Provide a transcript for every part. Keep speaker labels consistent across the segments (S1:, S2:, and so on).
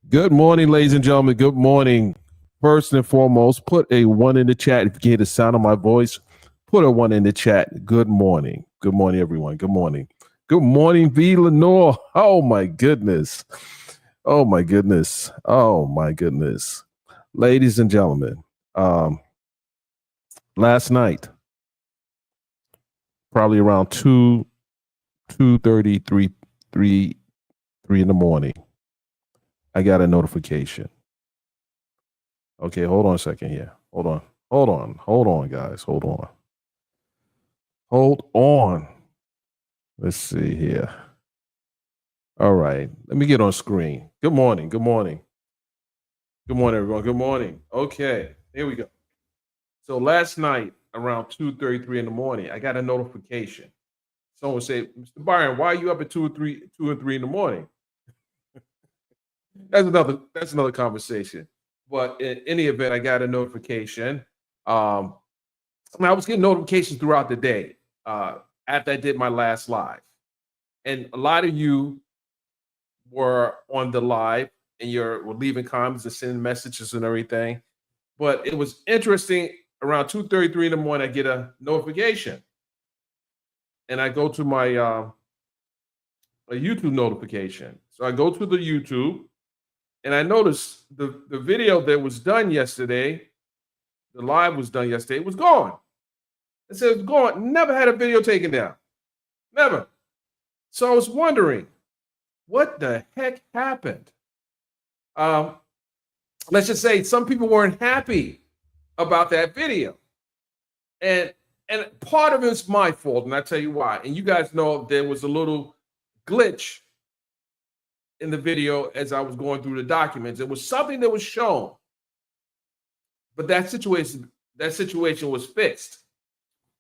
S1: Good morning, ladies and gentlemen. Good morning. First and foremost, put a 1 in the chat. If you can hear the sound of my voice, put a 1 in the chat. Good morning. Good morning, everyone. Good morning. Good morning, V. Lenore. Oh, my goodness. Oh, my goodness. Oh, my goodness. Ladies and gentlemen, last night, probably around 2:30, 3 in the morning, I got a notification. Okay, hold on a second here. Hold on, guys. Hold on. Let's see here. All right, let me get on screen. Good morning, everyone. Good morning. Okay, here we go. So last night, around 2:33 in the morning, I got a notification. Someone said, "Mr. Byron, why are you up at 2 and 3 in the morning?" That's another conversation. But in any event, I got a notification. I was getting notifications throughout the day after I did my last live. And a lot of you were on the live and were leaving comments and sending messages and everything. But it was interesting. Around 2:33 in the morning, I get a notification. And I go to my a YouTube notification. So I go to the YouTube. And I noticed the video that was done yesterday, the live was done yesterday, it was gone. It said it was gone. Never had a video taken down. Never. So I was wondering, what the heck happened? Let's just say some people weren't happy about that video. And part of it's my fault, and I'll tell you why. And you guys know there was a little glitch in the video as I was going through the documents. It was something that was shown but that situation was fixed,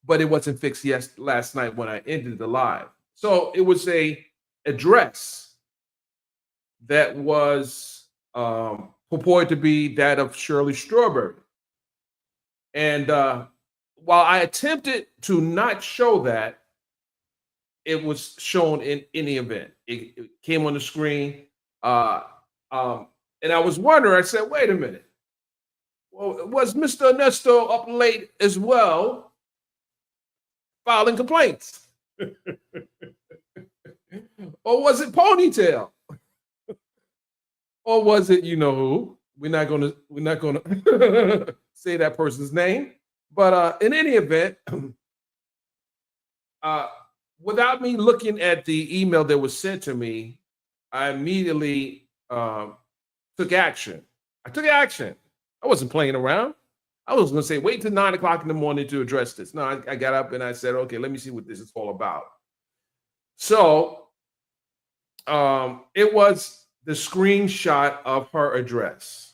S1: but it wasn't fixed last night when I ended the live. So it was a address that was purported to be that of Shirley Strawberry. And while I attempted to not show that, it was shown in any event. It came on the screen. Uh, and I was wondering, I said, wait a minute. Well, was Mr. Nesto up late as well, filing complaints? Or was it Ponytail? Or was it, you know who? We're not gonna say that person's name. But in any event, without me looking at the email that was sent to me, I immediately took action. I took action. I wasn't playing around. I was going to say, wait till 9 o'clock in the morning to address this. No, I got up and I said, okay, let me see what this is all about. So it was the screenshot of her address.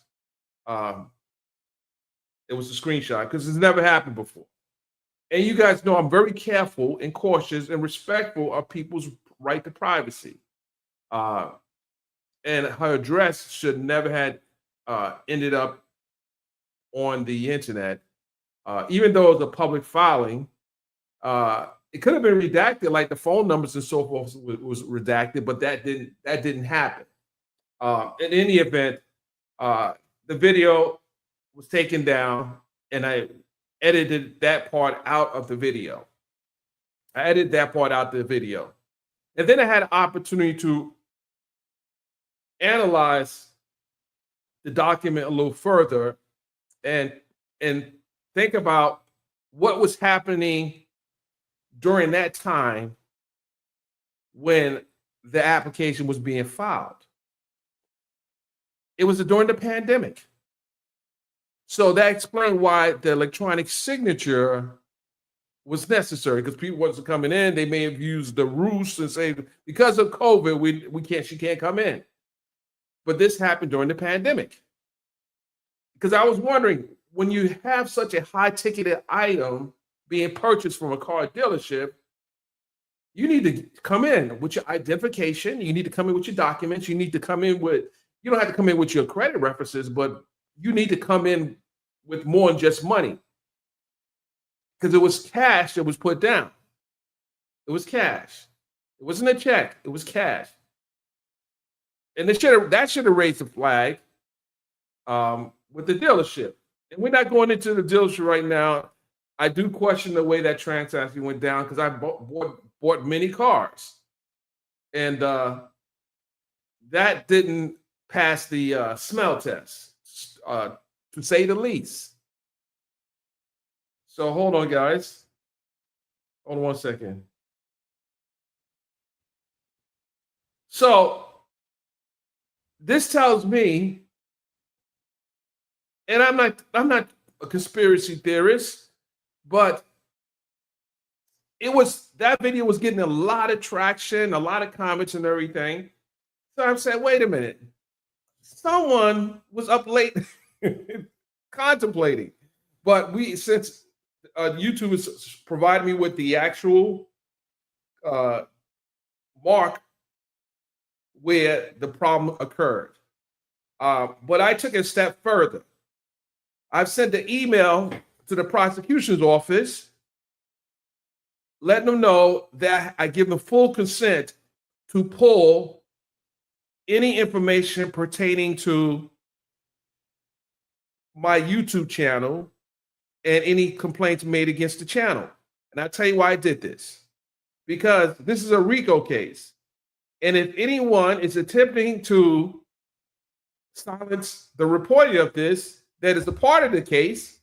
S1: It was a screenshot because it's never happened before. And you guys know I'm very careful and cautious and respectful of people's right to privacy. And her address should never had ended up on the internet, even though it was a public filing. It could have been redacted, like the phone numbers and so forth was redacted, but that didn't happen. In any event, the video was taken down, and I edited that part out of the video. And then I had an opportunity to analyze the document a little further and think about what was happening during that time when the application was being filed. It was during the pandemic. So that explained why the electronic signature was necessary, because people wasn't coming in. They may have used the ruse and say, because of COVID, she can't come in. But this happened during the pandemic. Because I was wondering, when you have such a high-ticketed item being purchased from a car dealership, you need to come in with your identification. You need to come in with your documents. You need to come in with, you don't have to come in with your credit references, but you need to come in with more than just money. Because it was cash that was put down. It was cash. It wasn't a check. It was cash. And that should have raised a flag with the dealership. And we're not going into the dealership right now. I do question the way that transaction went down, because I bought many cars. And that didn't pass the smell test, to say the least. So hold on, guys. Hold on one second. So this tells me, and I'm not a conspiracy theorist, but that video was getting a lot of traction, a lot of comments and everything. So I'm saying, wait a minute. Someone was up late contemplating. But since YouTube has provided me with the actual mark where the problem occurred. But I took it a step further. I've sent an email to the prosecution's office, letting them know that I give them full consent to pull any information pertaining to my YouTube channel and any complaints made against the channel. And I'll tell you why I did this. Because this is a RICO case. And if anyone is attempting to silence the reporting of this, that is a part of the case,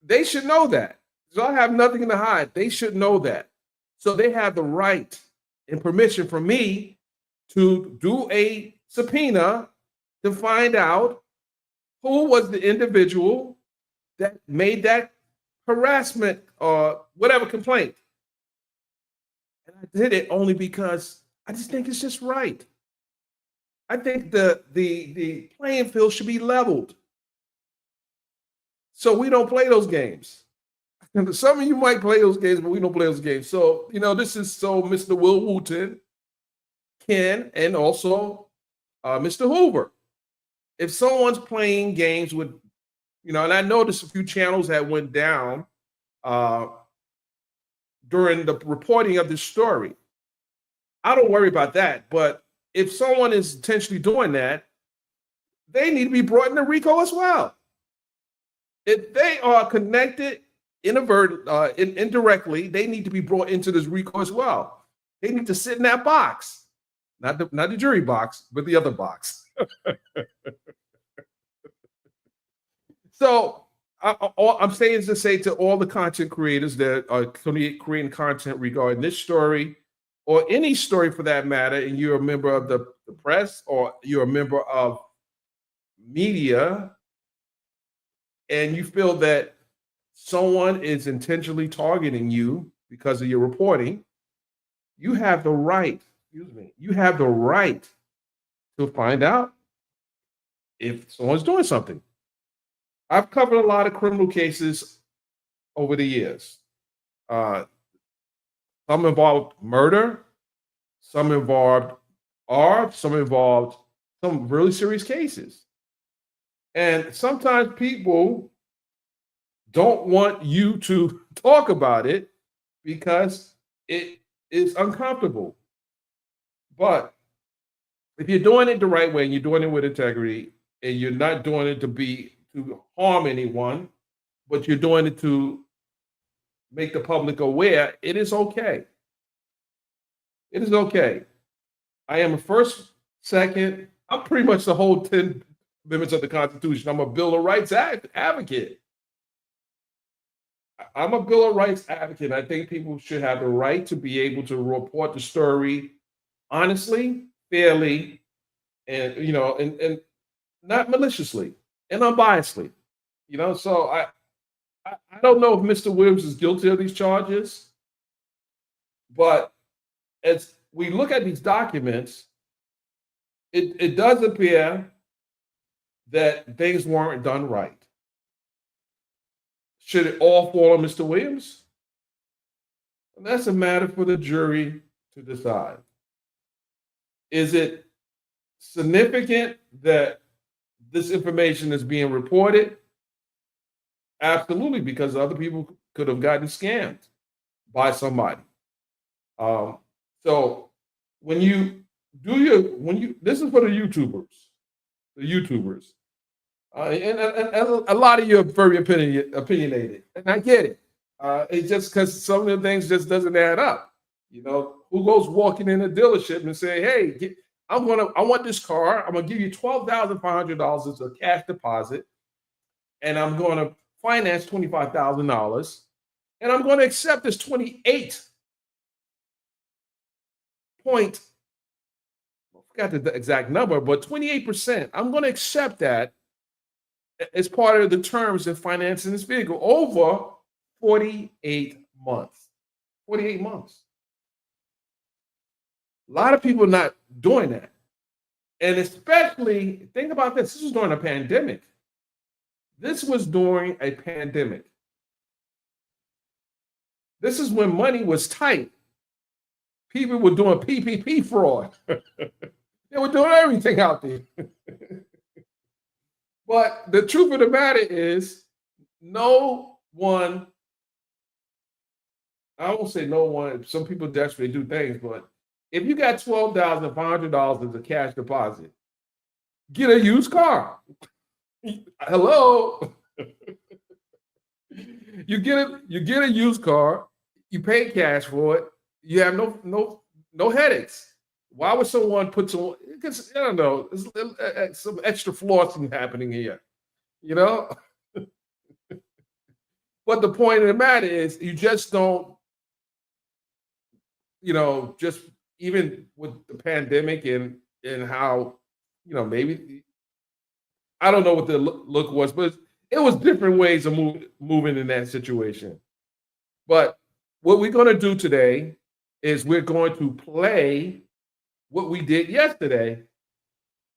S1: they should know that. So I have nothing to hide. They should know that. So they have the right and permission from me to do a subpoena to find out who was the individual that made that harassment or whatever complaint. And I did it only because I just think it's just right. I think the playing field should be leveled. So we don't play those games. And some of you might play those games, but we don't play those games. So, this is so Mr. Will Wooten, Ken, and also Mr. Hoover. If someone's playing games with, and I noticed a few channels that went down during the reporting of this story. I don't worry about that. But if someone is intentionally doing that, they need to be brought into RICO as well. If they are connected indirectly, they need to be brought into this RICO as well. They need to sit in that box, not the jury box, but the other box. So I'm saying to say to all the content creators that are creating content regarding this story or any story for that matter, and you're a member of the press or you're a member of media, and you feel that someone is intentionally targeting you because of your reporting, you have the right, you have the right to find out if someone's doing something. I've covered a lot of criminal cases over the years. Some involved murder, some involved some involved some really serious cases. And sometimes people don't want you to talk about it because it is uncomfortable. But if you're doing it the right way and you're doing it with integrity and you're not doing it to harm anyone, but you're doing it to make the public aware, it is okay. It is okay. I am a first, second, I'm pretty much the whole 10 amendments of the Constitution. I'm a Bill of Rights advocate. I'm a Bill of Rights advocate. I think people should have the right to be able to report the story honestly, fairly, and and not maliciously and unbiasedly. So I don't know if Mr. Williams is guilty of these charges, but as we look at these documents, it does appear that things weren't done right. Should it all fall on Mr. Williams? And that's a matter for the jury to decide. Is it significant that this information is being reported? Absolutely, because other people could have gotten scammed by somebody. So when you this is for the YouTubers, and a lot of you are very opinionated, and I get it. It's just because some of the things just doesn't add up. Who goes walking in a dealership and say, "Hey, I want this car. I'm gonna give you $12,500 as a cash deposit, and I'm going to finance $25,000, and I'm going to accept this 28 point. I forgot the exact number, but 28%. I'm going to accept that as part of the terms of financing this vehicle over 48 months. 48 months. A lot of people are not doing that. And especially, think about this. This was during a pandemic. This was during a pandemic. This is when money was tight. People were doing PPP fraud. They were doing everything out there. But the truth of the matter is, no one, I won't say no one, some people desperately do things, but if you got $12,500 as a cash deposit, get a used car. Hello. You get a used car, you pay cash for it, you have no headaches. Why would someone put some? Because I don't know, there's some extra flossing happening here, But the point of the matter is, you just don't, just even with the pandemic and how, maybe I don't know what the look was, but it was different ways of moving in that situation. But what we're going to do today is we're going to play what we did yesterday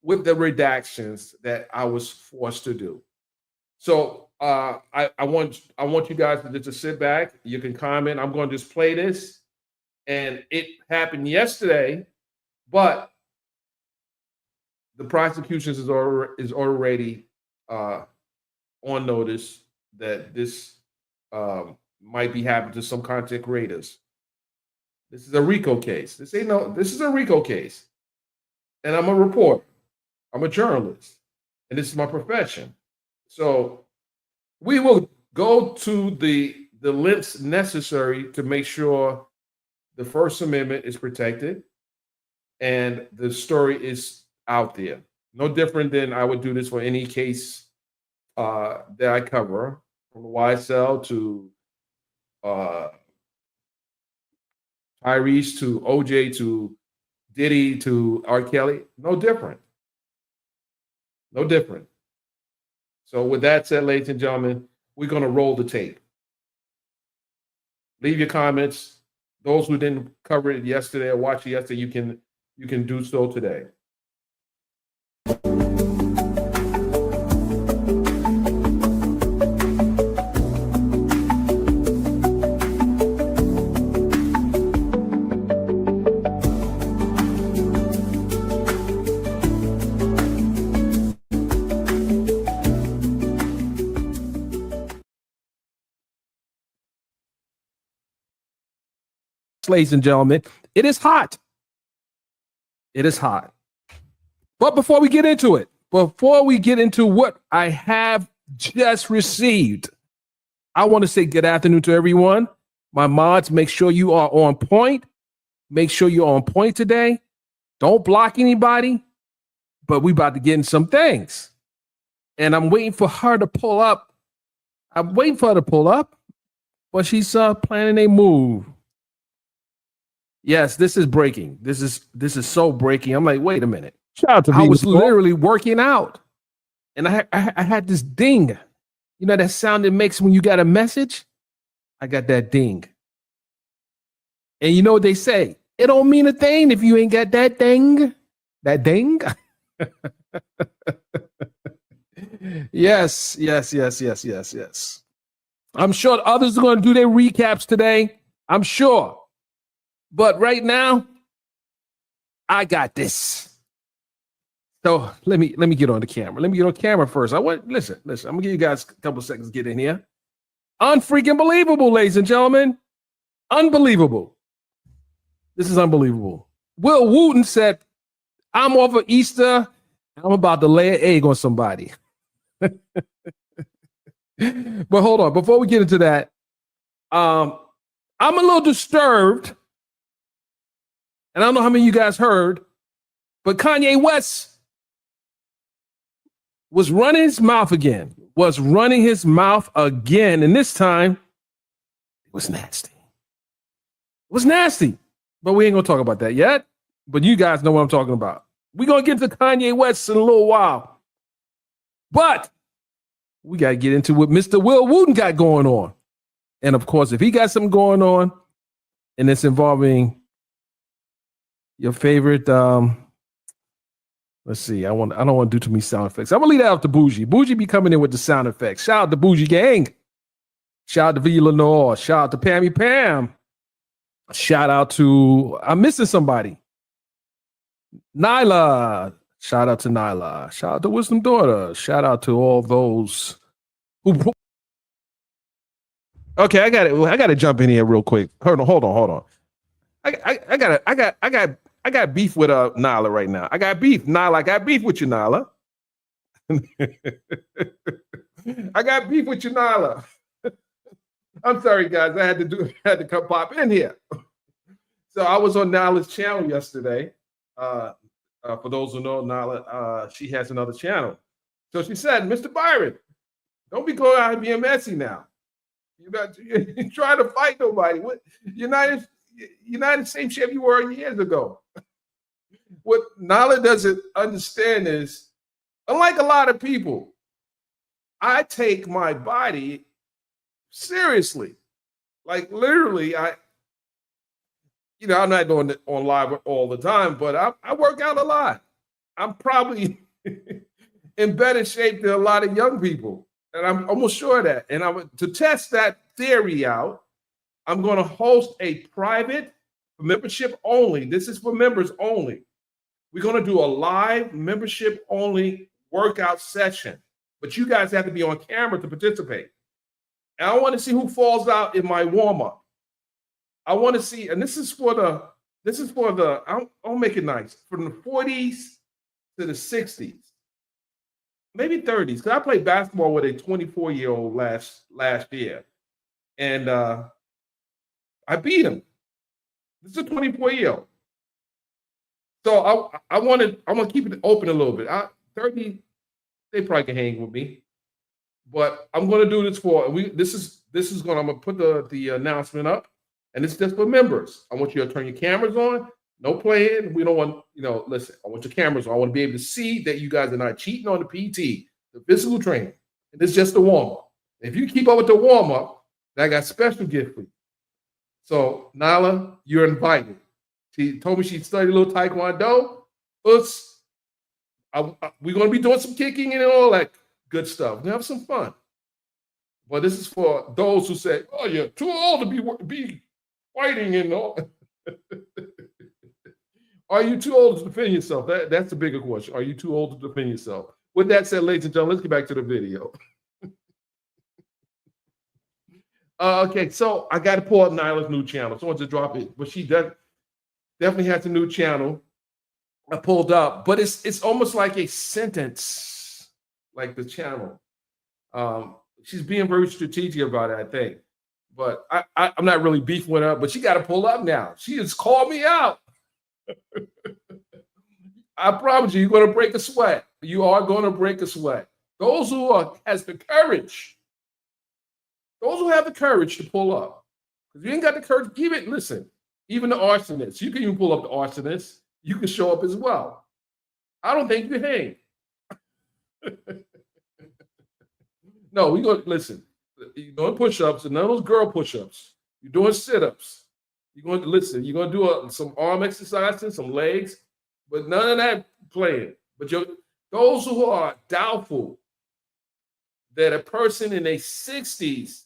S1: with the redactions that I was forced to do. So I want you guys to just sit back. You can comment. I'm going to just play this, and it happened yesterday, but the prosecution is already on notice that this might be happening to some content creators. This is a RICO case. This is a RICO case, and I'm a reporter. I'm a journalist, and this is my profession. So we will go to the lengths necessary to make sure the First Amendment is protected and the story is out there. No different than I would do this for any case that I cover, from the YSL to Tyrese to OJ to Diddy to R. Kelly. No different. No different. So with that said, ladies and gentlemen, we're going to roll the tape. Leave your comments. Those who didn't cover it yesterday or watch it yesterday, you can do so today. Ladies and gentlemen, it is hot. It is hot. But before we get into what I have just received, I want to say good afternoon to everyone. My mods, make sure you are on point. Make sure you're on point today. Don't block anybody, but we about to get in some things. And I'm waiting for her to pull up. But she's planning a move. Yes, this is breaking. This is so breaking. I'm like, wait a minute.
S2: Shout out to
S1: I was literally working out, and I had this ding. You know that sound it makes when you got a message? I got that ding. And you know what they say? It don't mean a thing if you ain't got that ding. That ding? Yes. I'm sure others are going to do their recaps today. I'm sure. But right now, I got this. So let me get on the camera. Let me get on camera first. Listen. I'm gonna give you guys a couple of seconds to get in here. Unfreaking believable, ladies and gentlemen. Unbelievable. This is unbelievable. Will Wooten said, I'm off of Easter. I'm about to lay an egg on somebody. But hold on. Before we get into that, I'm a little disturbed. And I don't know how many of you guys heard, but Kanye West was running his mouth again. And this time, it was nasty. But we ain't going to talk about that yet. But you guys know what I'm talking about. We're going to get into Kanye West in a little while. But we got to get into what Mr. Will Wooten got going on. And of course, if he got something going on, and it's involving your favorite, let's see. I don't want to do too many sound effects. I'm gonna leave that out to Bougie. Bougie be coming in with the sound effects. Shout out to Bougie Gang. Shout out to V Lenore. Shout out to Pammy Pam. Shout out to, I'm missing somebody. Nyla. Shout out to Nyla. Shout out to Wisdom Daughter. Shout out to all those who. Okay, I got to jump in here real quick. Hold on. I got beef with Nyla right now. I got beef with you, Nyla. I got beef with you, Nyla. I'm sorry, guys. I had to come pop in here. So I was on Nyla's channel yesterday. For those who know Nyla, she has another channel. So she said, Mr. Byron, don't be going out and being messy now. You're trying to fight nobody. You're not in the same shape you were years ago. What Nyla doesn't understand is, unlike a lot of people, I take my body seriously. Like literally, I'm not doing it on live all the time, but I work out a lot. I'm probably in better shape than a lot of young people. And I'm almost sure of that. And to test that theory out, I'm going to host a private membership only. This is for members only. We're going to do a live membership only workout session, but you guys have to be on camera to participate. And I want to see who falls out in my warm up. I want to see, and this is for the, I'll make it nice, from the 40s to the 60s, maybe 30s. Because I played basketball with a 24-year-old last year, and I beat him. This is a 24-year-old. So I'm gonna keep it open a little bit. 30, they probably can hang with me, but I'm gonna do this for this is gonna, I'm gonna put the announcement up, and it's just for members. I want you to turn your cameras on. No playing. We don't want, listen, I want your cameras on. I want to be able to see that you guys are not cheating on the PT, the physical training. And it's just the warm up. If you keep up with the warm up, I got a special gift for you. So Nyla, you're invited. She told me she studied a little Taekwondo. We're going to be doing some kicking and all that good stuff. We have some fun. But this is for those who say, "Oh, you're too old to be fighting and all." Are you too old to defend yourself? That's the bigger question. Are you too old to defend yourself? With that said, ladies and gentlemen, let's get back to the video. Okay, so I got to pull up Nyla's new channel. So I want to drop it, but she definitely has a new channel. I pulled up, but it's almost like a sentence, like the channel. She's being very strategic about it, I think. But I'm not really beefing with her, but she got to pull up now. She has called me out. I promise you, you're going to break a sweat. You are going to break a sweat. Those who has the courage, those who have the courage to pull up. Because you ain't got the courage, listen, even the arsonists, you can even pull up the arsonists. You can show up as well. I don't think you hang. No, we go, listen, you're doing push-ups, and none of those girl push-ups. You're doing sit-ups. You're going to listen. You're going to do some arm exercises, some legs, but none of that playing. But those who are doubtful that a person in their 60s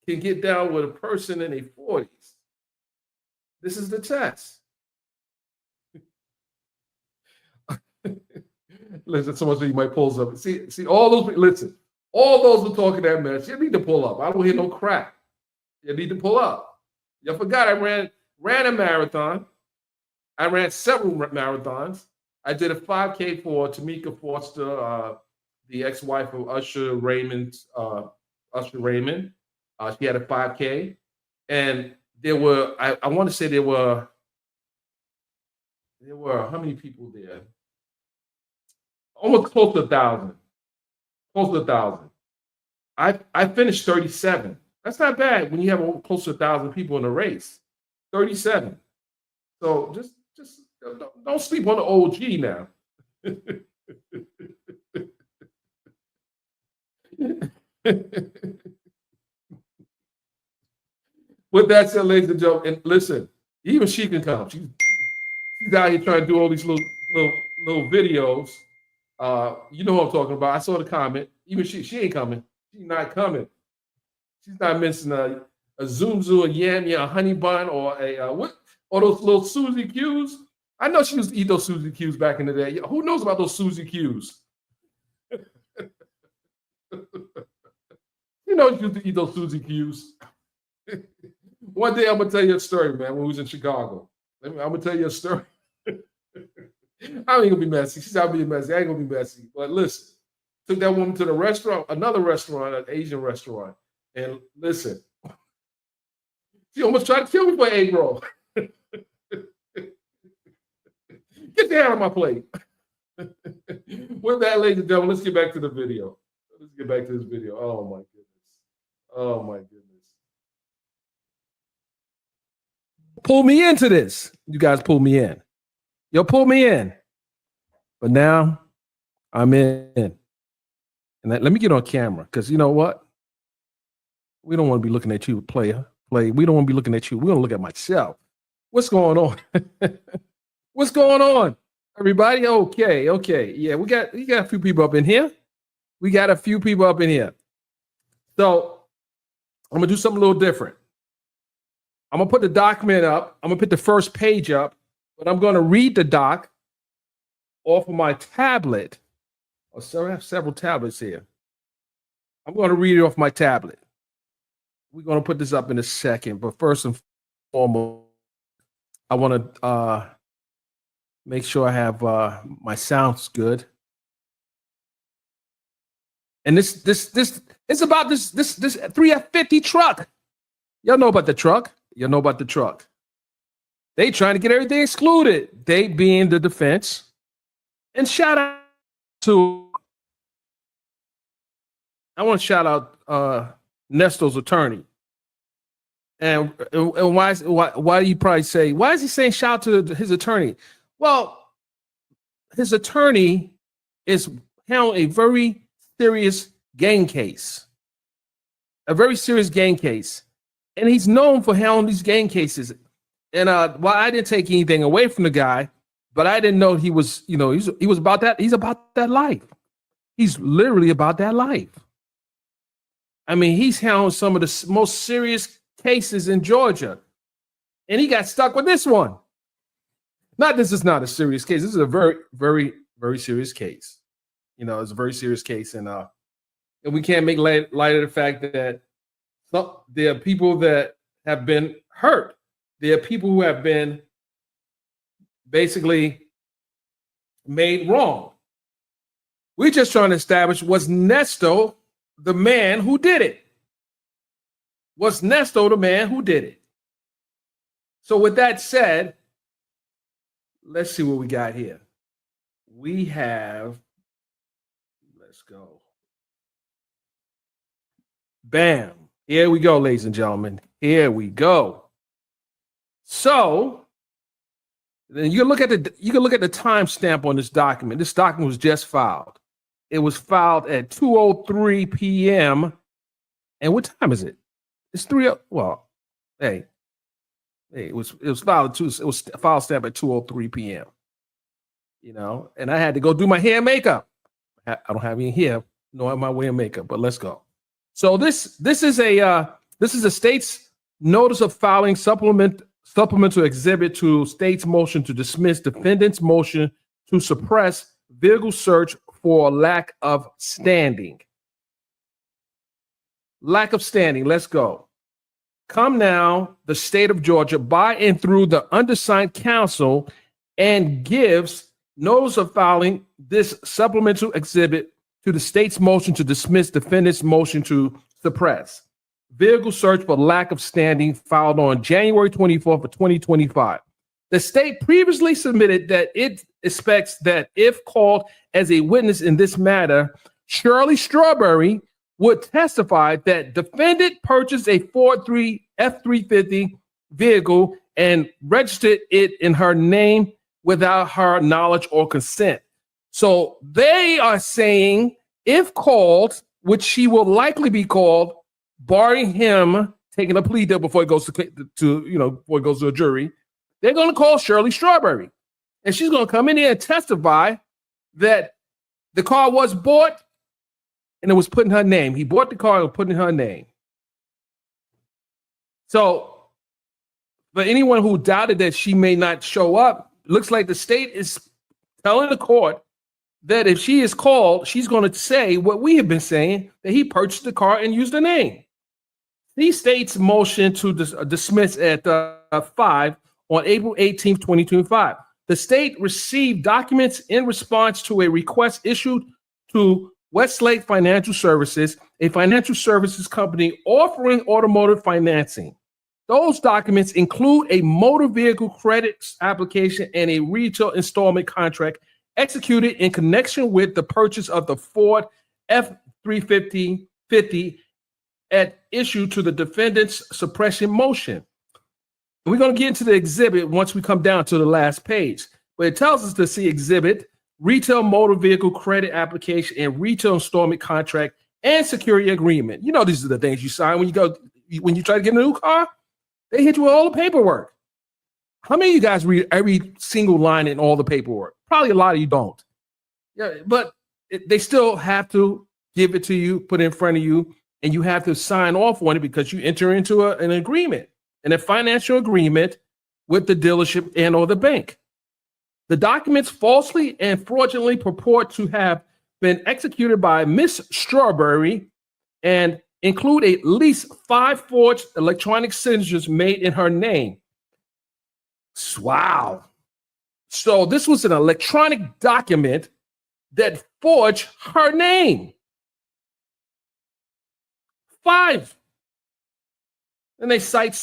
S1: can get down with a person in their 40s, this is the test. Listen, someone said you might pull up. See, all those. Listen, all those who talking that mess. You need to pull up. I don't hear no crap. You need to pull up. You forgot I ran a marathon. I ran several marathons. I did a 5K for Tamika Foster, the ex-wife of Usher Raymond. She had a 5K, and there were I want to say there were how many people there? Almost close to 1,000. Close to 1,000. I finished 37. That's not bad when you have close to 1,000 people in a race. 37. So just don't sleep on the OG now. With that said, ladies and gentlemen, and listen, even she can come. She's out here trying to do all these little videos. You know what I'm talking about. I saw the comment. Even she ain't coming. She's not coming. She's not missing a Zoom, a yam, a honey bun, or or those little Suzy Q's. I know she used to eat those Suzy Q's back in the day. Who knows about those Suzy Q's? You know, she used to eat those Suzy Q's. One day I'm gonna tell you a story, man. When we was in Chicago, I'm gonna tell you a story. I ain't gonna be messy. She's out being messy. I ain't gonna be messy. But listen, took that woman to the restaurant, another restaurant, an Asian restaurant, and listen, she almost tried to kill me for egg roll. Get the hell out of my plate. With that, ladies and gentlemen, let's get back to the video. Let's get back to this video. Oh my goodness. Oh my goodness. Pull me into this. You guys pull me in. You'll pull me in. But now I'm in. And let me get on camera, because you know what? We don't want to be looking at you, player. We don't want to be looking at you. We want to look at myself. What's going on? What's going on, everybody? Okay. Yeah, we got a few people up in here. So I'm gonna do something a little different. I'm gonna put the document up. I'm gonna put the first page up, but I'm gonna read the doc off of my tablet. Oh, so I have several tablets here. I'm gonna read it off my tablet. We're gonna put this up in a second, but first and foremost, I want to make sure I have my sounds good. And this it's about this 3F50 truck. Y'all know about the truck. You know about the truck. They trying to get everything excluded. They being the defense. And shout out to, I want to shout out Nesto's attorney. And why do you probably say, why is he saying shout out to his attorney? Well, his attorney is handling a very serious gang case. A very serious gang case. And he's known for handling these gang cases. And while I didn't take anything away from the guy, but I didn't know he was, he was about that. He's about that life. He's literally about that life. I mean, he's handling some of the most serious cases in Georgia. And he got stuck with this one. This is not a serious case. This is a very, very, very serious case. It's a very serious case. And we can't make light of the fact that there are people that have been hurt. There are people who have been basically made wrong. We're just trying to establish, was Nesto the man who did it? Was Nesto the man who did it? So with that said, let's see what we got here. We have, let's go. Bam. Here we go, ladies and gentlemen. Here we go. So then you can look at the timestamp on this document. This document was just filed. It was filed at 2:03 p.m. And what time is it? It's 3. Well, hey, it was filed at 2. It was file stamp at 2:03 p.m. And I had to go do my hair and makeup. I don't have any hair, nor am I wearing makeup. But let's go. So this is a state's notice of filing supplemental exhibit to state's motion to dismiss defendant's motion to suppress vehicle search for lack of standing. Lack of standing. Let's go. Come now, the state of Georgia, by and through the undersigned counsel, and gives notice of filing this supplemental exhibit to the state's motion to dismiss defendant's motion to suppress vehicle search for lack of standing, filed on January 24th of 2025. The state previously submitted that it expects that if called as a witness in this matter, Shirley Strawberry would testify that defendant purchased a Ford F-350 vehicle and registered it in her name without her knowledge or consent. So they are saying, if called, which she will likely be called, barring him taking a plea deal before it goes before it goes to a jury, they're going to call Shirley Strawberry, and she's going to come in here and testify that the car was bought and it was put in her name. He bought the car and put it in her name. So, for anyone who doubted that she may not show up, looks like the state is telling the court that if she is called, she's going to say what we have been saying, that he purchased the car and used the name. The state's motion to dismiss at 5 on April 18th, 2025. The state received documents in response to a request issued to Westlake Financial Services, a financial services company offering automotive financing. Those documents include a motor vehicle credit application and a retail installment contract executed in connection with the purchase of the Ford F-350 at issue to the defendant's suppression motion. We're going to get into the exhibit once we come down to the last page, but it tells us to see exhibit, retail motor vehicle credit application and retail installment contract and security agreement. These are the things you sign when you try to get a new car. They hit you with all the paperwork. How many of you guys read every single line in all the paperwork? Probably a lot of you don't. Yeah, but they still have to give it to you, put it in front of you, and you have to sign off on it because you enter into an agreement and a financial agreement with the dealership and or the bank. The documents falsely and fraudulently purport to have been executed by Miss Strawberry and include at least 5 forged electronic signatures made in her name. Wow. So this was an electronic document that forged her name. 5. And they cite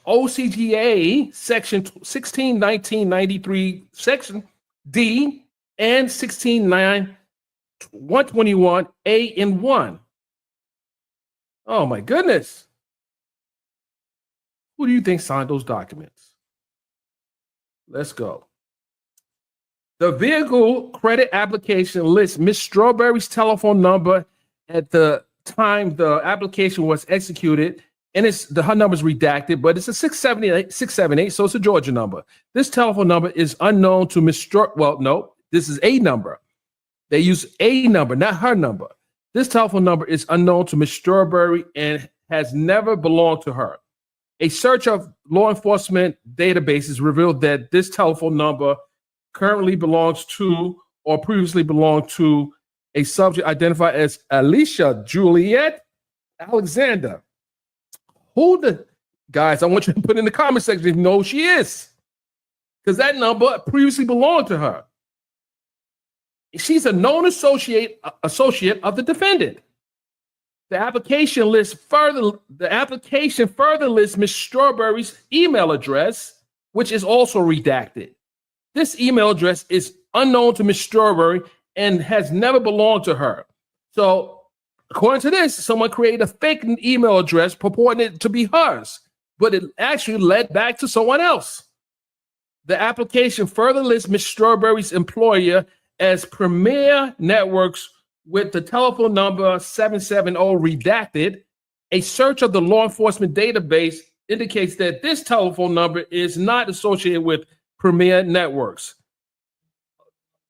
S1: OCGA section 16, 1993, section D, and 16, 9, 121, A and 1. Oh my goodness. Who do you think signed those documents? Let's go. The vehicle credit application lists Miss Strawberry's telephone number at the time the application was executed, and her number is redacted, but it's a 678, so it's a Georgia number. This telephone number is unknown to Miss well, no, this is a number. They use a number, not her number. This telephone number is unknown to Miss Strawberry and has never belonged to her. A search of law enforcement databases revealed that this telephone number currently belongs to or previously belonged to a subject identified as Alicia Juliet Alexander. Guys, I want you to put in the comment section if you know who she is, because that number previously belonged to her. She's a known associate of the defendant. The application further lists Miss Strawberry's email address, which is also redacted. This email address is unknown to Miss Strawberry and has never belonged to her. So, according to this, someone created a fake email address purporting it to be hers, but it actually led back to someone else. The application further lists Miss Strawberry's employer as Premier Networks with the telephone number 770 redacted. A search of the law enforcement database indicates that this telephone number is not associated with Premier Networks.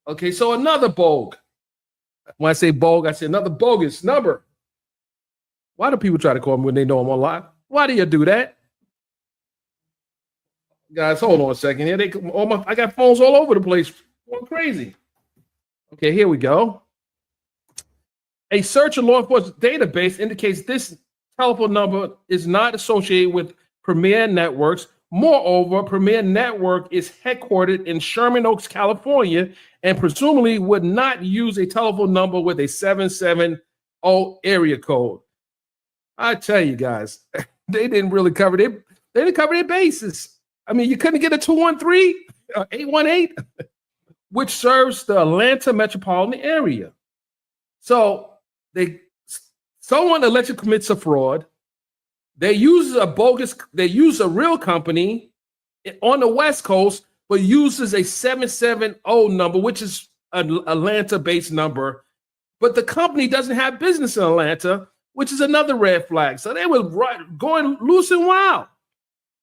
S1: Okay, so another bogue. When I say bogue, I say another bogus number. Why do people try to call me when they know I'm online? Why do you do that? Guys, hold on a second here. I got phones all over the place. Going crazy. Okay, here we go. A search of law enforcement database indicates this telephone number is not associated with Premier Networks. Moreover, Premier Network is headquartered in Sherman Oaks, California, and presumably would not use a telephone number with a 770 area code. I tell you guys, they didn't really cover they didn't cover their bases. I mean, you couldn't get a 213 or 818, which serves the Atlanta metropolitan area. So someone allegedly commits a fraud. They use a real company on the West Coast, but uses a 770 number, which is an Atlanta-based number. But the company doesn't have business in Atlanta, which is another red flag. So they were going loose and wild.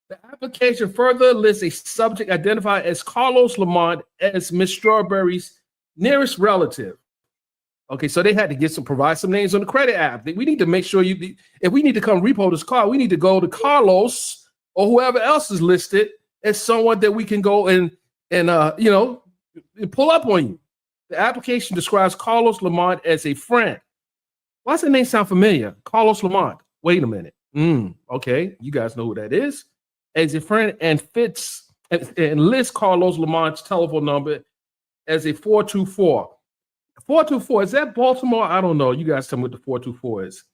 S1: The application further lists a subject identified as Carlos Lamont as Miss Strawberry's nearest relative. Okay, so they had to provide some names on the credit app. We need to make sure if we need to come repo this car, we need to go to Carlos or whoever else is listed as someone that we can go and pull up on you. The application describes Carlos Lamont as a friend. Why does that name sound familiar? Carlos Lamont. Wait a minute. Okay, you guys know who that is. As a friend and lists Carlos Lamont's telephone number as a 424. 424, is that Baltimore? I don't know. You guys tell me what the 424 is.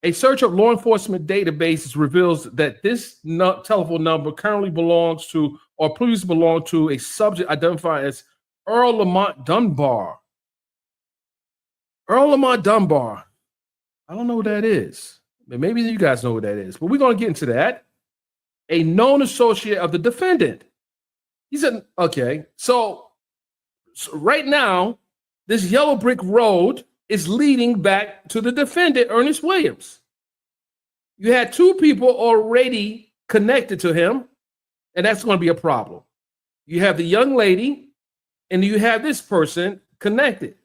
S1: A search of law enforcement databases reveals that this telephone number currently belongs to or previously belonged to a subject identified as Earl Lamont Dunbar. Earl Lamont Dunbar. I don't know what that is. Maybe you guys know what that is, but we're going to get into that. A known associate of the defendant. So right now, this yellow brick road is leading back to the defendant, Ernest Williams. You had 2 people already connected to him, and that's going to be a problem. You have the young lady, and you have this person connected.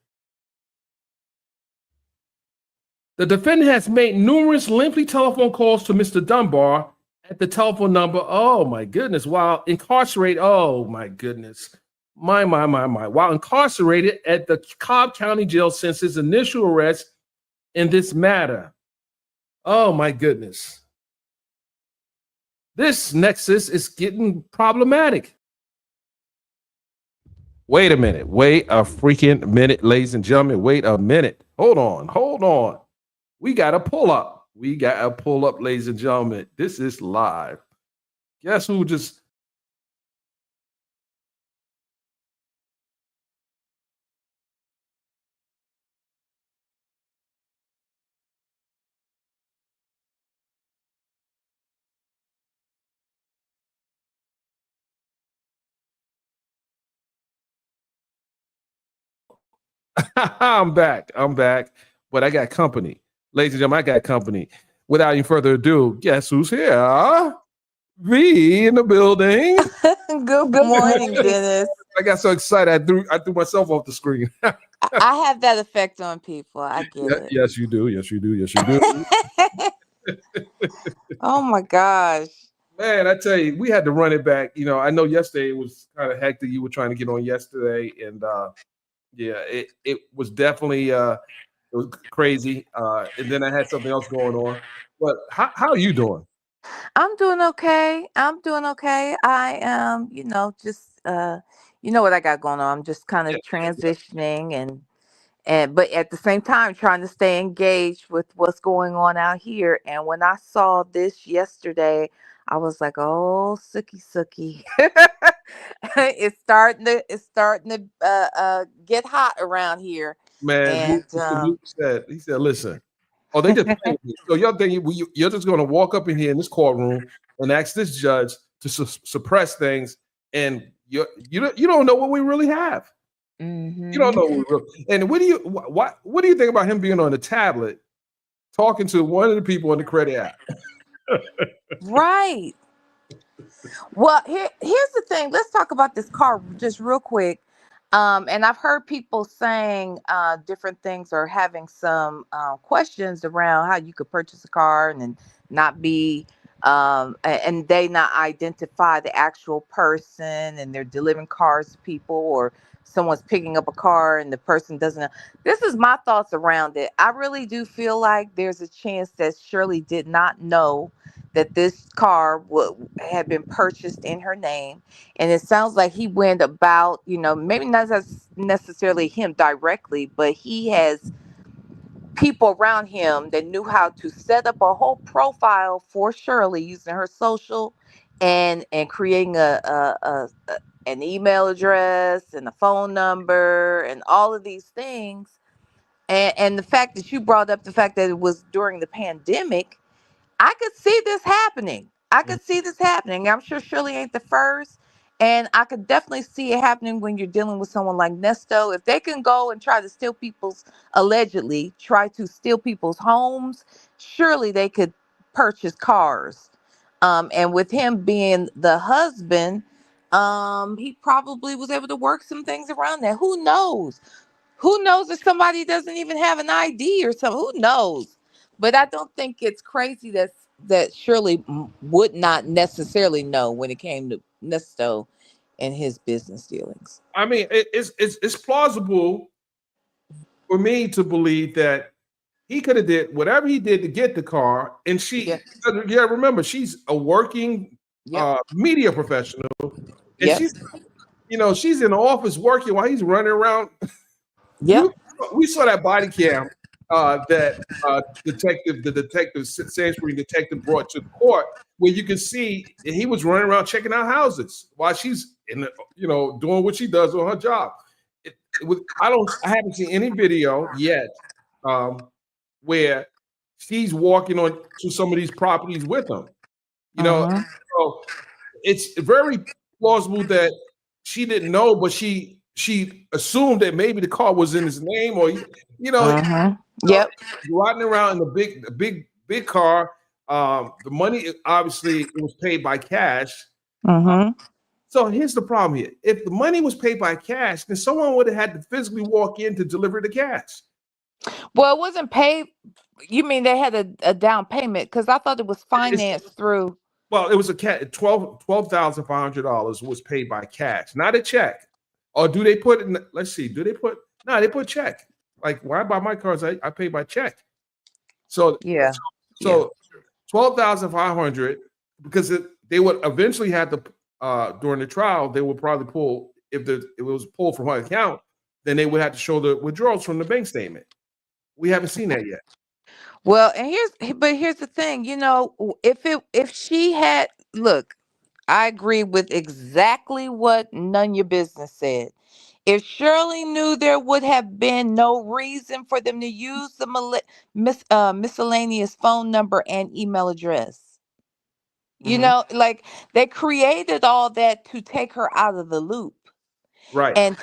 S1: The defendant has made numerous lengthy telephone calls to Mr. Dunbar at the telephone number, oh my goodness, while incarcerated, oh my goodness, my. While incarcerated at the Cobb County Jail since his initial arrest in this matter. Oh my goodness. This nexus is getting problematic. Wait a minute. Wait a freaking minute, ladies and gentlemen. Wait a minute. Hold on. We got to pull up. Ladies and gentlemen. This is live. Guess who just... I'm back. But I got company. Ladies and gentlemen, I got company. Without any further ado, guess who's here? V in the building.
S2: Good morning, Dennis.
S1: I got so excited I threw myself off the screen.
S2: I have that effect on people. I get it.
S1: Yes, you do.
S2: Oh my gosh.
S1: Man, I tell you, we had to run it back. You know, I know yesterday it was kind of hectic. You were trying to get on yesterday, and yeah, it was definitely it was crazy. And then I had something else going on. But how are you doing?
S2: I'm doing okay. I am, just you know what I got going on. I'm just kind of
S1: Yeah.
S2: transitioning and but at the same time trying to stay engaged with what's going on out here. And when I saw this yesterday, I was like, oh, sookie. It's starting to get hot around here.
S1: Man,
S2: And
S1: Mr. Luke said, he said, listen, oh, they just playing with me. So y'all think you're just going to walk up in here in this courtroom and ask this judge to suppress things, and you don't know what we really have.
S2: mm-hmm.
S1: You don't know what we really. And what do you think about him being on the tablet talking to one of the people on the credit app?
S2: Right. Well, here's the thing. Let's talk about this car just real quick. And I've heard people saying different things or having some questions around how you could purchase a car and then not be, and they not identify the actual person, and they're delivering cars to people, or someone's picking up a car and the person doesn't know. This is my thoughts around it. I really do feel like there's a chance that Shirley did not know that this car had been purchased in her name. And it sounds like he went about, maybe not necessarily him directly, but he has people around him that knew how to set up a whole profile for Shirley using her social and creating an email address and a phone number and all of these things. And the fact that you brought up the fact that it was during the pandemic, I could see this happening. I'm sure Shirley ain't the first. And I could definitely see it happening when you're dealing with someone like Nesto. If they can go and try to allegedly try to steal people's homes, surely they could purchase cars. And with him being the husband, he probably was able to work some things around that. Who knows? Who knows if somebody doesn't even have an ID or something? Who knows? But I don't think it's crazy that Shirley would not necessarily know when it came to Nesto and his business dealings.
S1: I mean, it's plausible for me to believe that he could have did whatever he did to get the car, and remember, she's a working media professional, and she's in the office working while he's running around.
S2: Yeah,
S1: we saw that body cam that the detective Sainsbury detective brought to the court, where you can see he was running around checking out houses while she's doing what she does on her job. I haven't seen any video yet where she's walking on to some of these properties with him. So it's very plausible that she didn't know, but she assumed that maybe the car was in his name, or riding around in a big car. The money obviously it was paid by cash. So here's the problem here: if the money was paid by cash, then someone would have had to physically walk in to deliver the cash.
S2: Well, it wasn't paid You mean they had a down payment? Because I thought it was financed through.
S1: Well, it was a $12,500 was paid by cash, not a check. Or do they put in, let's see, do they put, no, they put check. Like, why buy my cars? I pay by check. So,
S2: Yeah.
S1: so 12,500, because they would eventually have to, during the trial, they would probably pull, if it was pulled from her account, then they would have to show the withdrawals from the bank statement. We haven't seen that yet.
S2: Well, and here's the thing, if she had, look, I agree with exactly what None Your Business said. If Shirley knew, there would have been no reason for them to use the miscellaneous phone number and email address.
S1: Mhm.
S2: Like, they created all that to take her out of the loop,
S1: Right.
S2: and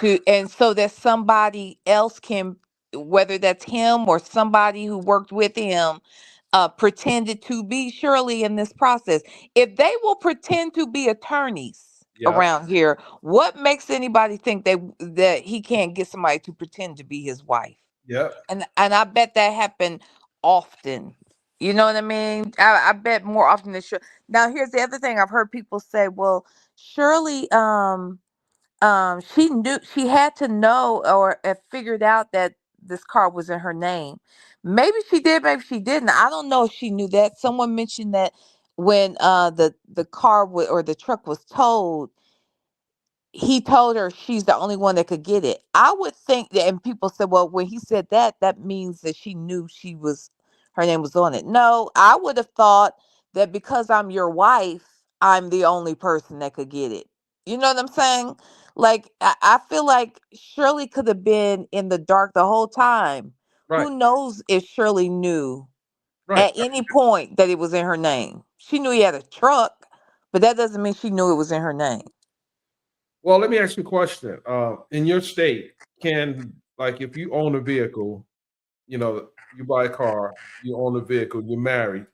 S2: so that somebody else can, whether that's him or somebody who worked with him, pretended to be Shirley in this process. If they will pretend to be attorneys
S1: Yep.
S2: around here, what makes anybody think that he can't get somebody to pretend to be his wife?
S1: Yep.
S2: And I bet that happened often. You know what I mean? I bet more often than sure. Now, here's the other thing I've heard people say. Well, Shirley, she had to know or have figured out that this car was in her name. Maybe she did, maybe she didn't. I don't know if she knew that. Someone mentioned that when the car or the truck was towed, he told her she's the only one that could get it. I would think that, and people said, well, when he said that, that means that she knew her name was on it. No, I would have thought that because I'm your wife, I'm the only person that could get it. You know what I'm saying? Like, I feel like Shirley could have been in the dark the whole time.
S1: Right.
S2: Who knows if Shirley knew
S1: Right.
S2: at any point that it was in her name? She knew he had a truck, but that doesn't mean she knew it was in her name.
S1: Well, let me ask you a question. In your state, like, if you own a vehicle, you buy a car, you own a vehicle, you're married,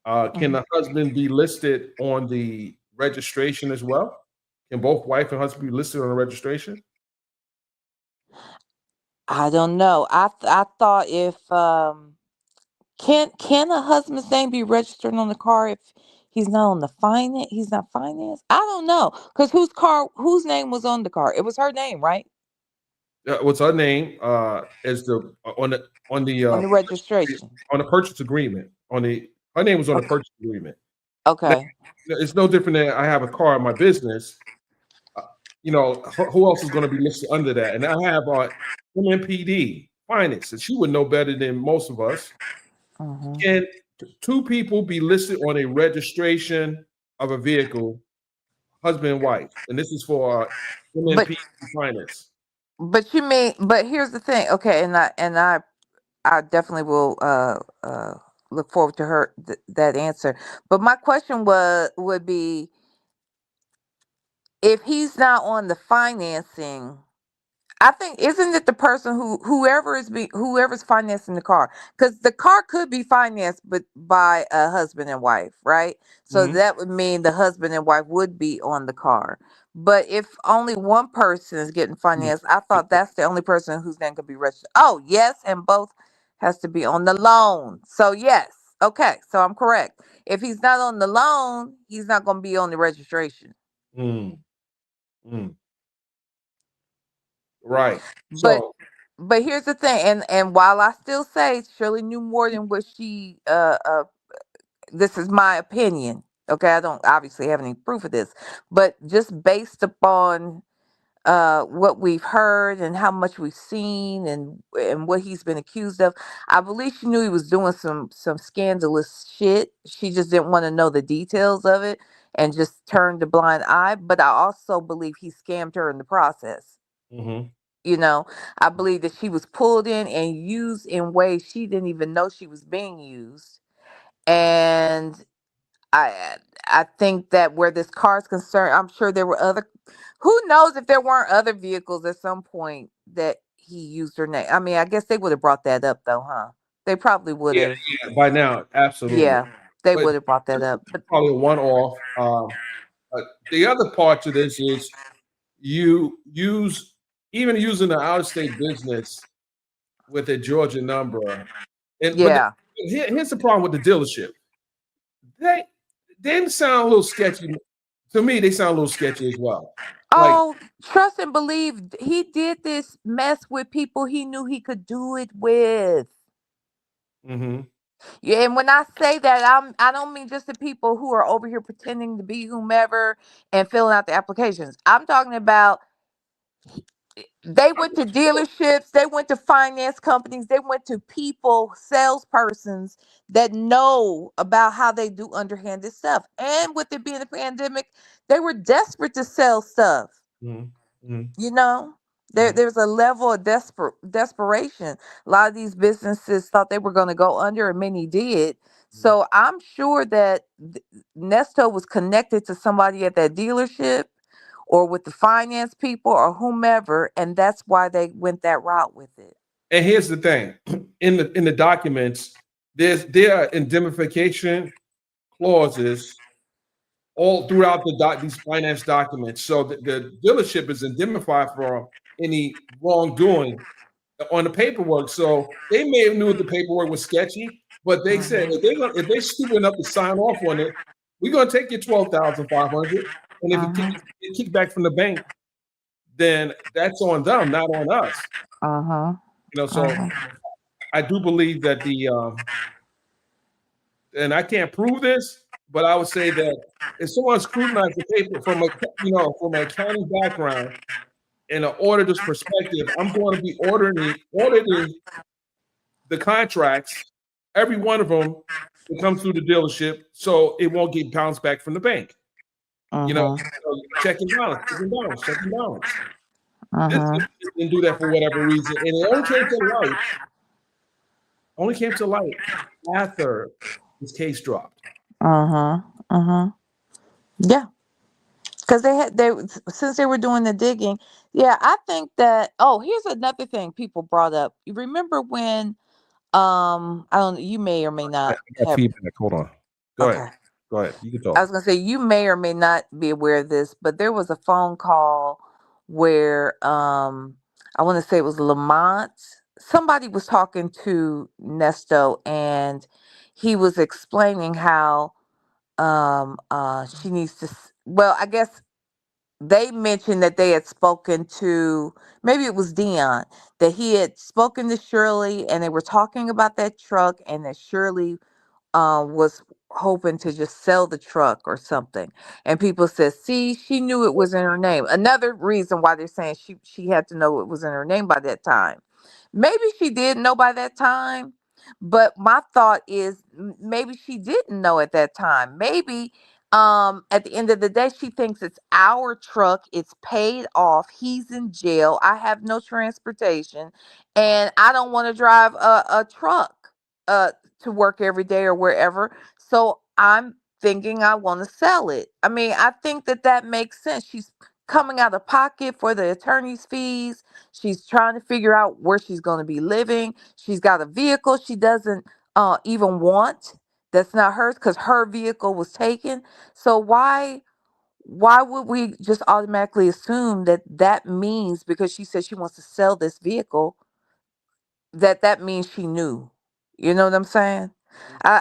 S1: can
S2: Mhm.
S1: the husband be listed on the registration as well? Can both wife and husband be listed on the registration?
S2: I don't know. I thought if can a husband's name be registered on the car if he's not on the finance? He's not financed. I don't know, because whose name was on the car? It was her name, right?
S1: What's her name? Is the on the
S2: On the registration.
S1: on the purchase agreement. Her name was on the
S2: Okay.
S1: purchase agreement. Now,
S2: Okay.
S1: it's no different than I have a car in my business. uh, who else is going to be listed under that? And I have MMPD finance, and she would know better than most of us.
S2: Hmm.
S1: Can two people be listed on a registration of a vehicle, husband and wife? And this is for
S2: But
S1: MMPD finance.
S2: but here's the thing. Okay, and I definitely will look forward to that answer. But my question would be, if he's not on the financing, I think, isn't it the person whoever's financing the car? Because the car could be financed, but by a husband and wife, right? So
S1: Mhm.
S2: that would mean the husband and wife would be on the car. But if only one person is getting financed, I thought that's the only person whose name could be registered. Oh, yes, and both has to be on the loan. So yes, okay, so I'm correct. If he's not on the loan, he's not going to be on the registration.
S1: Mm, mm. Right.
S2: But
S1: So,
S2: But here's the thing, and while I still say Shirley knew more than what she this is my opinion. Okay, I don't obviously have any proof of this, but just based upon what we've heard and how much we've seen and what he's been accused of, I believe she knew he was doing some scandalous shit. She just didn't want to know the details of it and just turned a blind eye. But I also believe he scammed her in the process.
S1: mhm.
S2: You know, I believe that she was pulled in and used in ways she didn't even know she was being used. And I I think that where this car is concerned, I'm sure there were other, who knows if there weren't other vehicles at some point that he used her name. I mean, I guess they would have brought that up though, huh? They probably would
S1: Yeah,
S2: have.
S1: yeah, by now, absolutely.
S2: Yeah, they
S1: But
S2: would have brought that
S1: this
S2: up.
S1: is
S2: But
S1: probably a one-off. The other part to this is you use even using the out-of-state business with a Georgia number. And but the
S2: yeah.
S1: Here's the problem with the dealership. They they sound a little sketchy. To me, they sound a little sketchy as well. Like,
S2: Oh, trust and believe he did this mess with people he knew he could do it with.
S1: hmm
S2: Yeah, and when I say that, I don't mean just the people who are over here pretending to be whomever and filling out the applications. I'm talking about they went to dealerships, they went to finance companies, they went to people, salespersons that know about how they do underhanded stuff. And with it being a pandemic, they were desperate to sell stuff.
S1: hmm hmm
S2: You know,
S1: hmm
S2: there's a level of desperation. A lot of these businesses thought they were going to go under, and many did. So I'm sure that Nesto was connected to somebody at that dealership or with the finance people or whomever, and that's why they went that route with it.
S1: and here's the thing: in the documents, there are indemnification clauses all throughout these finance documents. So the dealership is indemnified for any wrongdoing on the paperwork. So they may have knew the paperwork was sketchy, but they said
S2: Mhm.
S1: if they're stupid enough to sign off on it, we're gonna take your 12,500, and if
S2: Mhm.
S1: you kick back from the bank, then that's on them, not on us.
S2: Mhm.
S1: So
S2: Mhm.
S1: I do believe that and I can't prove this, but I would say that if someone scrutinized the paper from an accounting background in an auditor's perspective, I'm going to be auditing the contracts, every one of them that comes through the dealership, so it won't get bounced back from the bank.
S2: Mhm.
S1: So check and balance, check and balance, check and balance. This
S2: Mhm.
S1: didn't do that for whatever reason, and it only came to light after this case dropped.
S2: Mhm. Mhm. Yeah, because they since they were doing the digging. Yeah, I think that. Oh, here's another thing people brought up. You remember when I don't, you may or may
S1: I
S2: not
S1: got
S2: have.
S1: feedback. Hold on. Go ahead.
S2: Okay,
S1: Go ahead. You can
S2: I
S1: talk.
S2: was gonna say you may or may not be aware of this, but there was a phone call where I want to say it was Lamont. Somebody was talking to Nesto, and he was explaining how she needs to. Well, I guess they mentioned that they had spoken to, maybe it was Dion, that he had spoken to Shirley, and they were talking about that truck, and that Shirley was hoping to just sell the truck or something. And people said, see, she knew it was in her name. Another reason why they're saying she had to know it was in her name by that time. Maybe she did know by that time, but my thought is maybe she didn't know at that time. Maybe at the end of the day she thinks it's our truck, it's paid off, he's in jail, I have no transportation, and I don't want to drive a truck uh to work every day or wherever. So I'm thinking I want to sell it. I mean, I think that that makes sense. She's coming out of pocket for the attorney's fees. She's trying to figure out where she's going to be living. She's got a vehicle she doesn't even want. That's not hers because her vehicle was taken. So why would we just automatically assume that that means because she said she wants to sell this vehicle that that means she knew? You know what I'm saying? I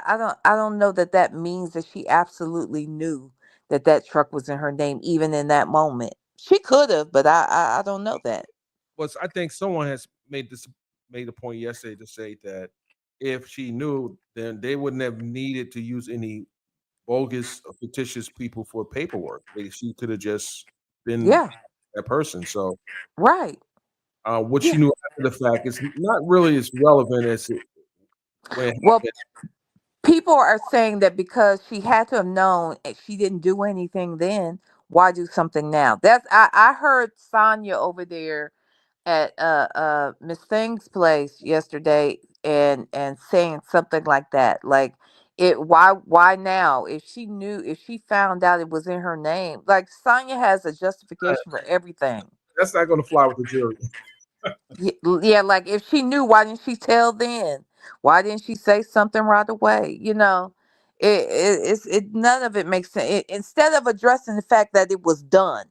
S2: don't know that that means that she absolutely knew that that truck was in her name even in that moment. She could have, but I don't know that.
S1: Was I think someone has made a point yesterday to say that if she knew, then they wouldn't have needed to use any bogus or fictitious people for paperwork. She could have just been
S2: Yeah,
S1: that person. So
S2: right.
S1: what she
S2: Yeah.
S1: knew after the fact is not really as relevant as when it
S2: Well,
S1: happened.
S2: people are saying that because she had to have known and she didn't do anything then, why do something now? That's I heard Sonya over there at Miss Thing's place yesterday and saying something like that. Like it why now? If she knew, if she found out it was in her name, like Sonya has a justification for everything.
S1: That's not going to fly with the jury.
S2: Yeah, like if she knew, why didn't she tell then? Why didn't she say something right away? None of it makes sense. Instead of addressing the fact that it was done,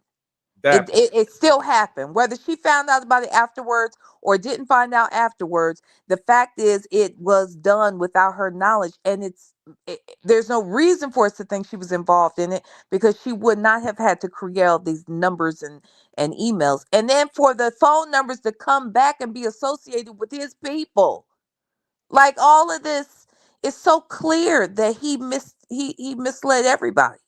S1: That
S2: It still happened. Whether she found out about it afterwards or didn't find out afterwards, the fact is it was done without her knowledge, and there's no reason for us to think she was involved in it because she would not have had to create all these numbers and emails, and then for the phone numbers to come back and be associated with his people. Like all of this is so clear that he misled everybody.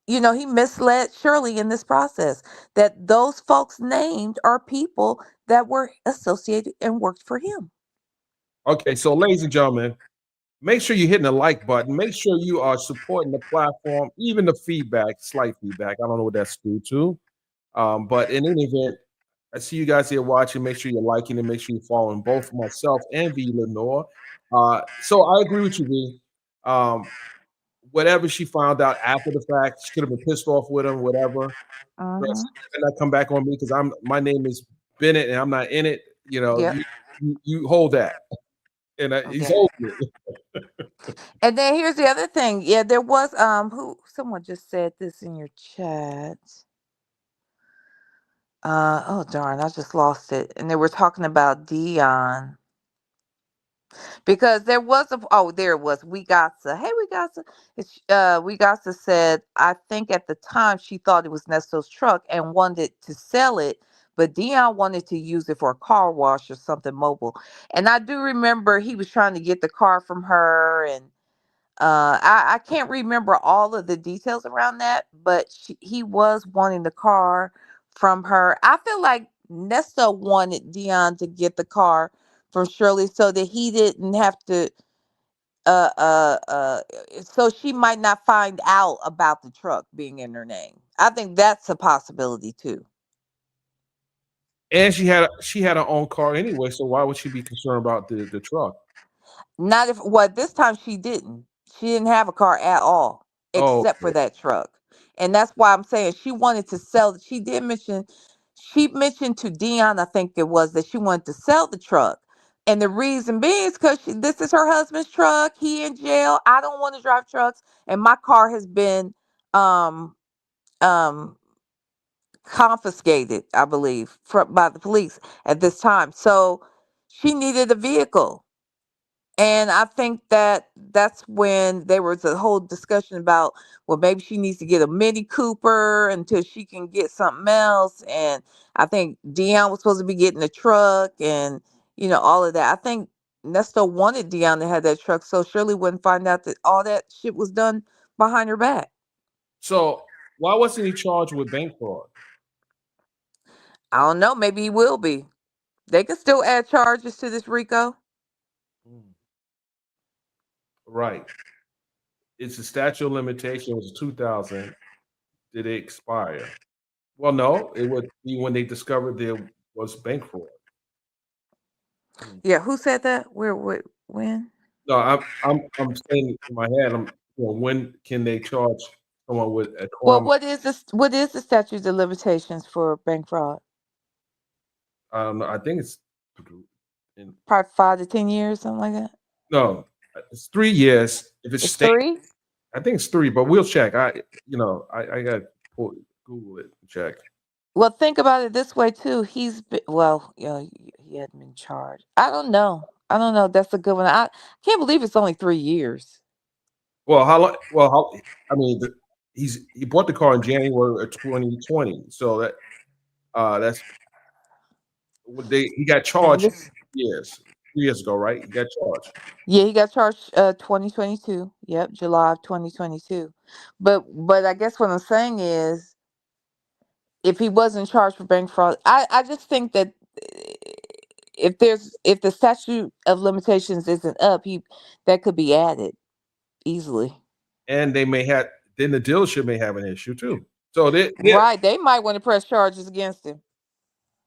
S2: He misled Shirley in this process. That those folks named are people that were associated and worked for him.
S1: okay. So, ladies and gentlemen, make sure you're hitting the like button. Make sure you are supporting the platform, even the feedback, slight feedback. I don't know what that's due to. But in any event, I see you guys here watching. Make sure you're liking and make sure you're following both myself and V Lenore. So I agree with you, V. Whatever she found out after the fact, she could have been pissed off with him, whatever. Yes,
S2: Mm-hmm.
S1: and not come back on me because my name is Bennett and I'm not in it.
S2: Yep.
S1: You hold that, and he's
S2: Okay.
S1: holding it.
S2: And then here's the other thing. Yeah, there was who someone just said this in your chat. Oh darn, I just lost it. And they were talking about Dion. Because there was there it was. We got to hey we got to we got to said I think at the time she thought it was Nesto's truck and wanted to sell it, but Dion wanted to use it for a car wash or something mobile. And I do remember he was trying to get the car from her, and I can't remember all of the details around that, but he was wanting the car from her. I feel like Nesta wanted Dion to get the car from Shirley so that he didn't have to uh uh uh so she might not find out about the truck being in her name. I think that's a possibility too.
S1: And she had her own car anyway, so why would she be concerned about the truck?
S2: Not if well this time she didn't. She didn't have a car at all
S1: Oh,
S2: except for
S1: okay.
S2: that truck. And that's why I'm saying she wanted to sell. She mentioned to Dion, I think it was, that she wanted to sell the truck. And the reason being is because this is her husband's truck. He in jail. I don't want to drive trucks. And my car has been um um confiscated, I believe, by the police at this time. So she needed a vehicle. And I think that that's when there was a whole discussion about, well, maybe she needs to get a Mini Cooper until she can get something else. And I think Dion was supposed to be getting a truck and, all of that. I think Nesto wanted Dion to have that truck so Shirley wouldn't find out that all that shit was done behind her back.
S1: So why wasn't he charged with bank fraud?
S2: I don't know. Maybe he will be. They could still add charges to this RICO.
S1: Mm, right. It's a statute of limitation. It was 2000. Did it expire? Well, no. It would be when they discovered there was bank fraud. Mm.
S2: Yeah, who said that? Where, when?
S1: No, I'm saying in my head. When can they charge someone with a
S2: Well,
S1: crime?
S2: what is the statute of limitations for bank fraud?
S1: I don't know. I think it's in,
S2: Probably 5 to 10 years, something like that.
S1: no. It's 3 years. If it's
S2: It's
S1: state,
S2: three.
S1: I think it's three. But we'll check. I got to Google it and check.
S2: Well, think about it this way too. He hadn't been charged. I don't know. I don't know. That's a good one. I can't believe it's only 3 years.
S1: Well, how long? Well, I mean, he bought the car in January of 2020. So that's what he got
S2: And
S1: charged
S2: this,
S1: 3 years ago, right? He got charged.
S2: yeah, he got charged 2022. Yep, July of 2022. But I guess what I'm saying is if he wasn't charged for bank fraud, I just think that if the statute of limitations isn't up, he that could be added easily.
S1: And then the dealership may have an issue too. So
S2: Right. They might want to press charges against him.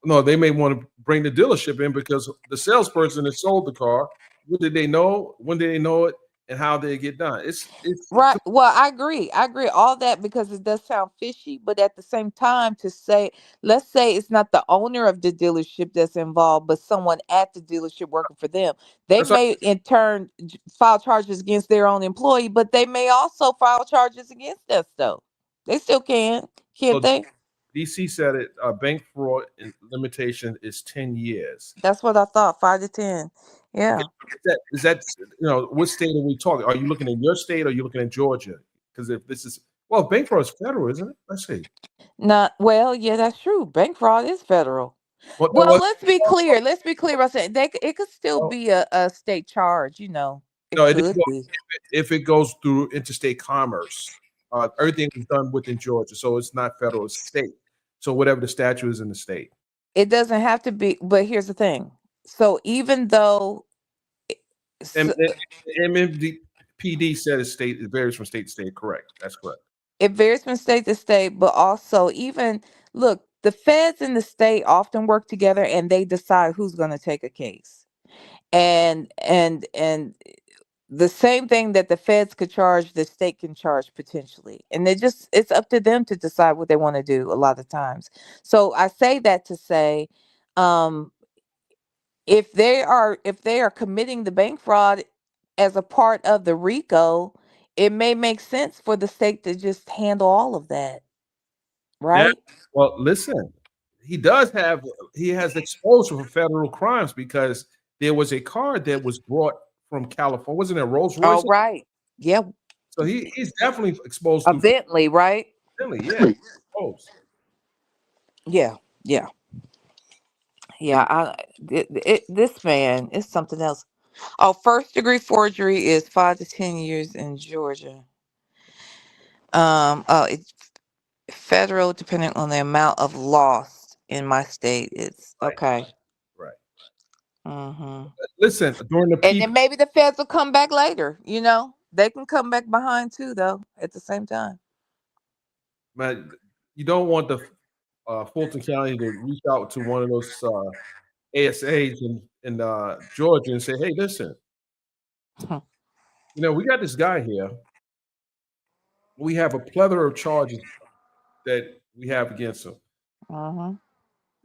S1: no, they may want to bring the dealership in because the salesperson that sold the car, what did they know? When did they know it? And how did it get done? It's
S2: Right. Well, I agree. I agree all that because it does sound fishy, but at the same time to say, let's say it's not the owner of the dealership that's involved, but someone at the dealership working for them. They
S1: that's what,
S2: may in turn file charges against their own employee, but they may also file charges against us though. They still can, can't
S1: so
S2: they?
S1: DC said it. Bank fraud limitation is 10 years.
S2: That's what I thought. 5 to 10.
S1: Okay,
S2: Yeah.
S1: is that what state are we talking? Are you looking in your state or are you looking in Georgia? Because if this is bank fraud is federal, isn't it? Let's see.
S2: Not well. Yeah, that's true. Bank fraud is federal.
S1: What?
S2: Well, let's be clear. Let's be clear about saying it could still
S1: Well,
S2: be a state charge. It
S1: no, it
S2: could
S1: didn't go
S2: be.
S1: if it goes through interstate commerce. Everything is done within Georgia, so it's not federal, it's state. So whatever the statute is in the state.
S2: It doesn't have to be. But here's the thing. So even though
S1: And,
S2: s-
S1: and MMPD said it varies from state to state. Correct. That's correct.
S2: it varies from state to state, but also even look, the feds and the state often work together and they decide who's going to take a case. And the same thing that the feds could charge, the state can charge potentially. And it's up to them to decide what they want to do a lot of times. So I say that to say, um, if they are committing the bank fraud as a part of the RICO, it may make sense for the state to just handle all of that,
S1: Yeah.
S2: right?
S1: Well, listen, he has exposure for federal crimes because there was a car that was brought from California. Wasn't it a Rolls Royce?
S2: All right. Yeah.
S1: So he's definitely exposed
S2: A
S1: through
S2: Bentley, right?
S1: Philly. Yeah, exposed.
S2: Yeah. Yeah. Yeah. This man is something else. Oh, first degree forgery is 5 to 10 years in Georgia. It's federal depending on the amount of loss in my state. It's
S1: Right,
S2: okay.
S1: right.
S2: Hmm.
S1: Listen, during the
S2: And
S1: P
S2: then maybe the feds will come back later. They can come back behind too, though. At the same time.
S1: man, you don't want the Fulton County to reach out to one of those ASAs in Georgia and say, "Hey, listen, we got this guy here. We have a plethora of charges that we have against him.
S2: Hmm.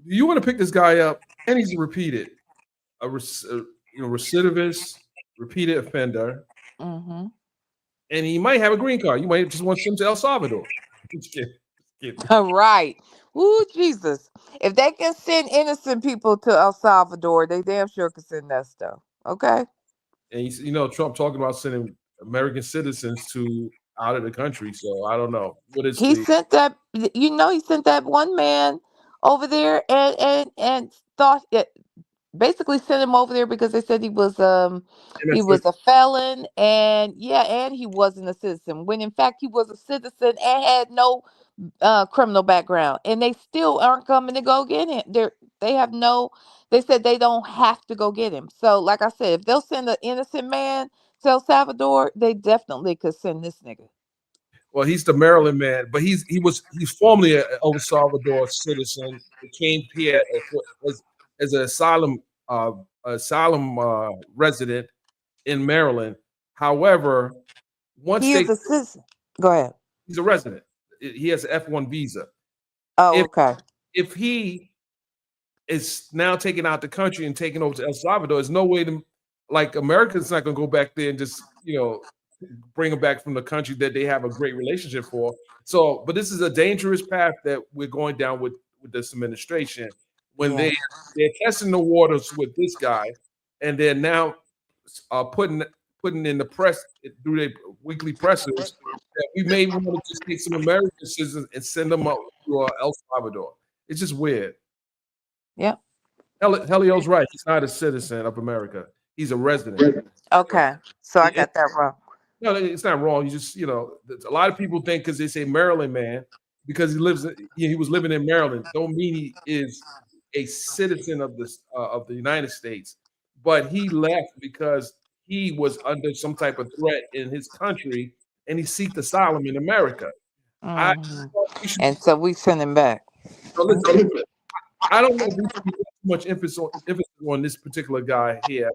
S1: You want to pick this guy up, and he's a repeated, recidivist, repeated offender,
S2: Hmm.
S1: and he might have a green card. You might just want to send him to El Salvador." Just kidding. Just kidding.
S2: Right. Ooh, Jesus. If they can send innocent people to El Salvador, they damn sure can send that stuff. Okay.
S1: And Trump talking about sending American citizens to out of the country. So I don't know what is
S2: He
S1: the
S2: sent that. He sent that one man over there and thought it basically sent him over there because they said he
S1: MSN.
S2: was a felon, and yeah, and he wasn't a citizen, when in fact he was a citizen and had no criminal background, and they still aren't coming to go get him. They said they don't have to go get him. So like I said, if they'll send an innocent man to El Salvador, they definitely could send this nigga.
S1: Well, he's the Maryland man, but he's formerly an El Salvador citizen. He came here as an uh, asylum resident in Maryland. However, once
S2: He is a citizen. Go ahead.
S1: he's a resident, he has an F1 visa.
S2: Oh,
S1: If
S2: okay.
S1: if he is now taken out the country and taken over to El Salvador, there's no way to like America's not going to go back there and just bring them back from the country that they have a great relationship for. So, but this is a dangerous path that we're going down with this administration when
S2: Yeah.
S1: they're testing the waters with this guy, and they're now putting in the press through their weekly pressers that we may want to just take some American citizens and send them up to El Salvador. It's just weird.
S2: Yep.
S1: Helio's right. He's not a citizen of America. He's a resident.
S2: Okay. So I got that wrong.
S1: No, it's not wrong. You just, a lot of people think because they say Maryland man, because he was living in Maryland, don't mean he is a citizen of the United States. But he left because he was under some type of threat in his country, and he seeked asylum in America. I
S2: Hmm.
S1: we should
S2: And so we send him back.
S1: listen. I don't know if we should put too much emphasis on this particular guy here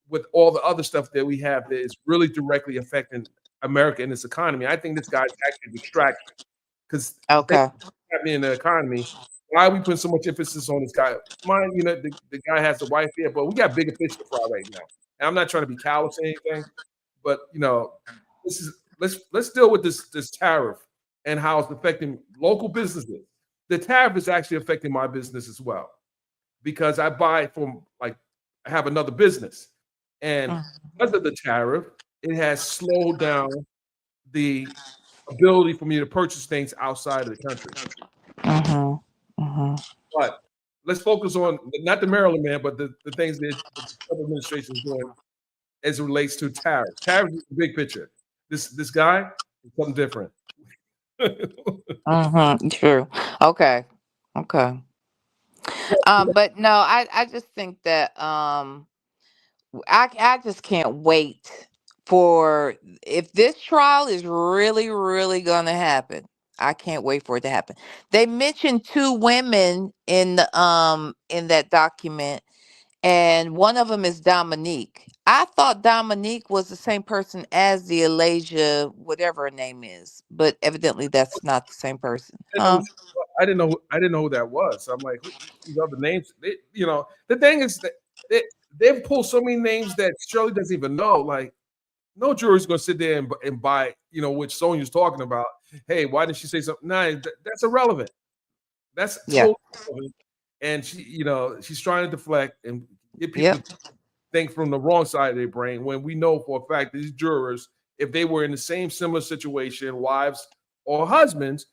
S1: with all the other stuff that we have that is really directly affecting America and its economy. I think this guy's actually distracted because
S2: Okay.
S1: happening in the economy. Why are we putting so much emphasis on this guy? Mind the guy has a wife here, but we got bigger fish to fry right now. And I'm not trying to be callous or anything, but this is let's deal with this tariff and how it's affecting local businesses. the tariff is actually affecting my business as well because I buy from like I have another business, and because of the tariff, it has slowed down the ability for me to purchase things outside of the country.
S2: Mm-hmm. Mm-hmm.
S1: But let's focus on not the Maryland man, but the things that the Trump administration is doing as it relates to tariffs. Tariffs is the big picture. This guy is something different.
S2: Mm-hmm. True. Okay. Okay. But no, I just think that I just can't wait for if this trial is really gonna happen. I can't wait for it to happen. They mentioned two women in that document, and one of them is Dominique. I thought Dominique was the same person as the Elijah, whatever her name is, but evidently that's not the same person,
S1: I didn't know who
S2: huh?
S1: she was. I didn't know who that was. So I'm like, these other names? The thing is that they, they've pulled so many names that Shirley doesn't even know. Like, no jury's going to sit there and buy, which Sonya's talking about. Hey, why didn't she say something? Nah, that's irrelevant. That's
S2: Yeah.
S1: totally irrelevant. And she's trying to deflect and get people
S2: Yep.
S1: to think from the wrong side of their brain when we know for a fact these jurors, if they were in the same similar situation, wives or husbands,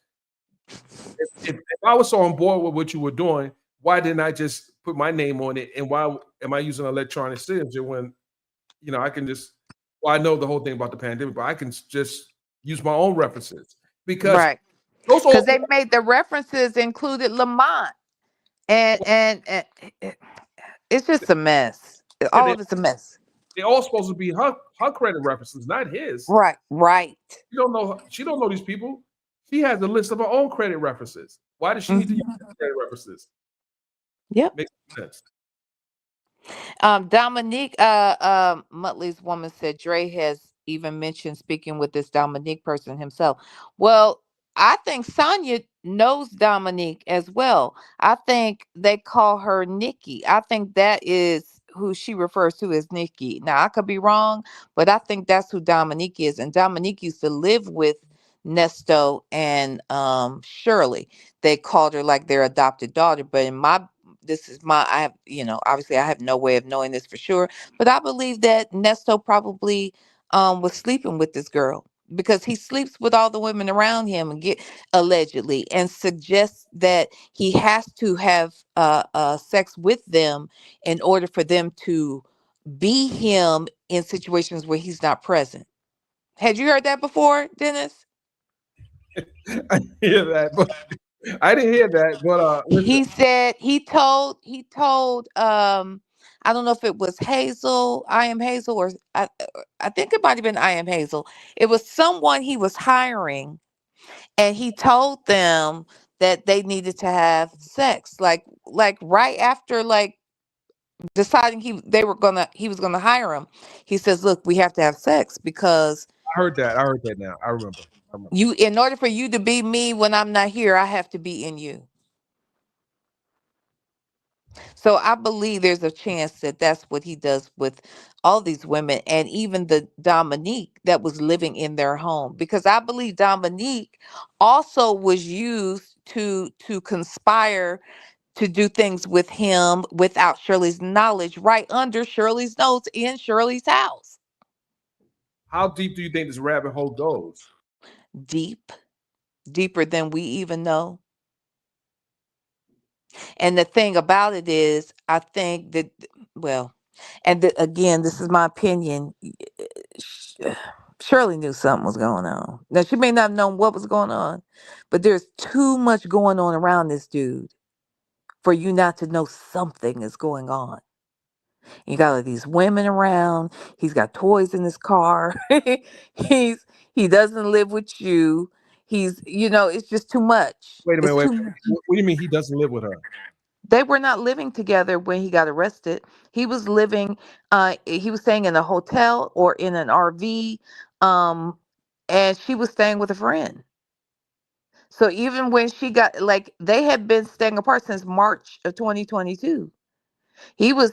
S1: if I was so on board with what you were doing, why didn't I just put my name on it? And why am I using electronic signature when I can just well, I know the whole thing about the pandemic, but I can just use my own references because
S2: Right.
S1: those
S2: Because
S1: all
S2: they made the references included Lamont, and it's just a mess. All
S1: they,
S2: of it's a mess.
S1: they all supposed to be her credit references, not his.
S2: Right. Right.
S1: She don't know these people. She has a list of her own credit references. Why does she need to use
S2: Hmm.
S1: credit references?
S2: Yep.
S1: Makes no sense.
S2: Dominique, Muttley's woman said Dre has even mentioned speaking with this Dominique person himself. Well, I think Sonya knows Dominique as well. I think they call her Nikki. I think that is who she refers to as Nikki. Now, I could be wrong, but I think that's who Dominique is. And Dominique used to live with Nesto and Shirley. They called her like their adopted daughter, but in my this is my I have obviously I have no way of knowing this for sure, but I believe that Nesto probably was sleeping with this girl because he sleeps with all the women around him and get allegedly and suggests that he has to have sex with them in order for them to be him in situations where he's not present. Had you heard that before, Dennis?
S1: I hear that, but I didn't hear that. But listen,
S2: He said he told I don't know if it was Hazel, I am Hazel, or I think it might have been I am Hazel. It was someone he was hiring, and he told them that they needed to have sex like right after like deciding he was gonna hire him. He says, "Look, we have to have sex because
S1: I heard that. I heard that now. I remember. I remember.
S2: you in order for you to be me when I'm not here, I have to be in you." So I believe there's a chance that that's what he does with all these women and even the Dominique that was living in their home, because I believe Dominique also was used to conspire to do things with him without Shirley's knowledge, right under Shirley's nose in Shirley's house.
S1: How deep do you think this rabbit hole goes?
S2: Deep, deeper than we even know. And the thing about it is, I think that, well, again, this is my opinion. Sh- Shirley knew something was going on. Now, she may not have known what was going on, but there's too much going on around this dude for you not to know something is going on. You got all these women around. He's got toys in his car. He doesn't live with you. It's just too much.
S1: Wait a minute.
S2: It's
S1: Wait.
S2: too much.
S1: What do you mean he doesn't live with her?
S2: They were not living together when he got arrested. He was staying in a hotel or in an RV, um, and she was staying with a friend. So even when she got like they had been staying apart since March of 2022. He was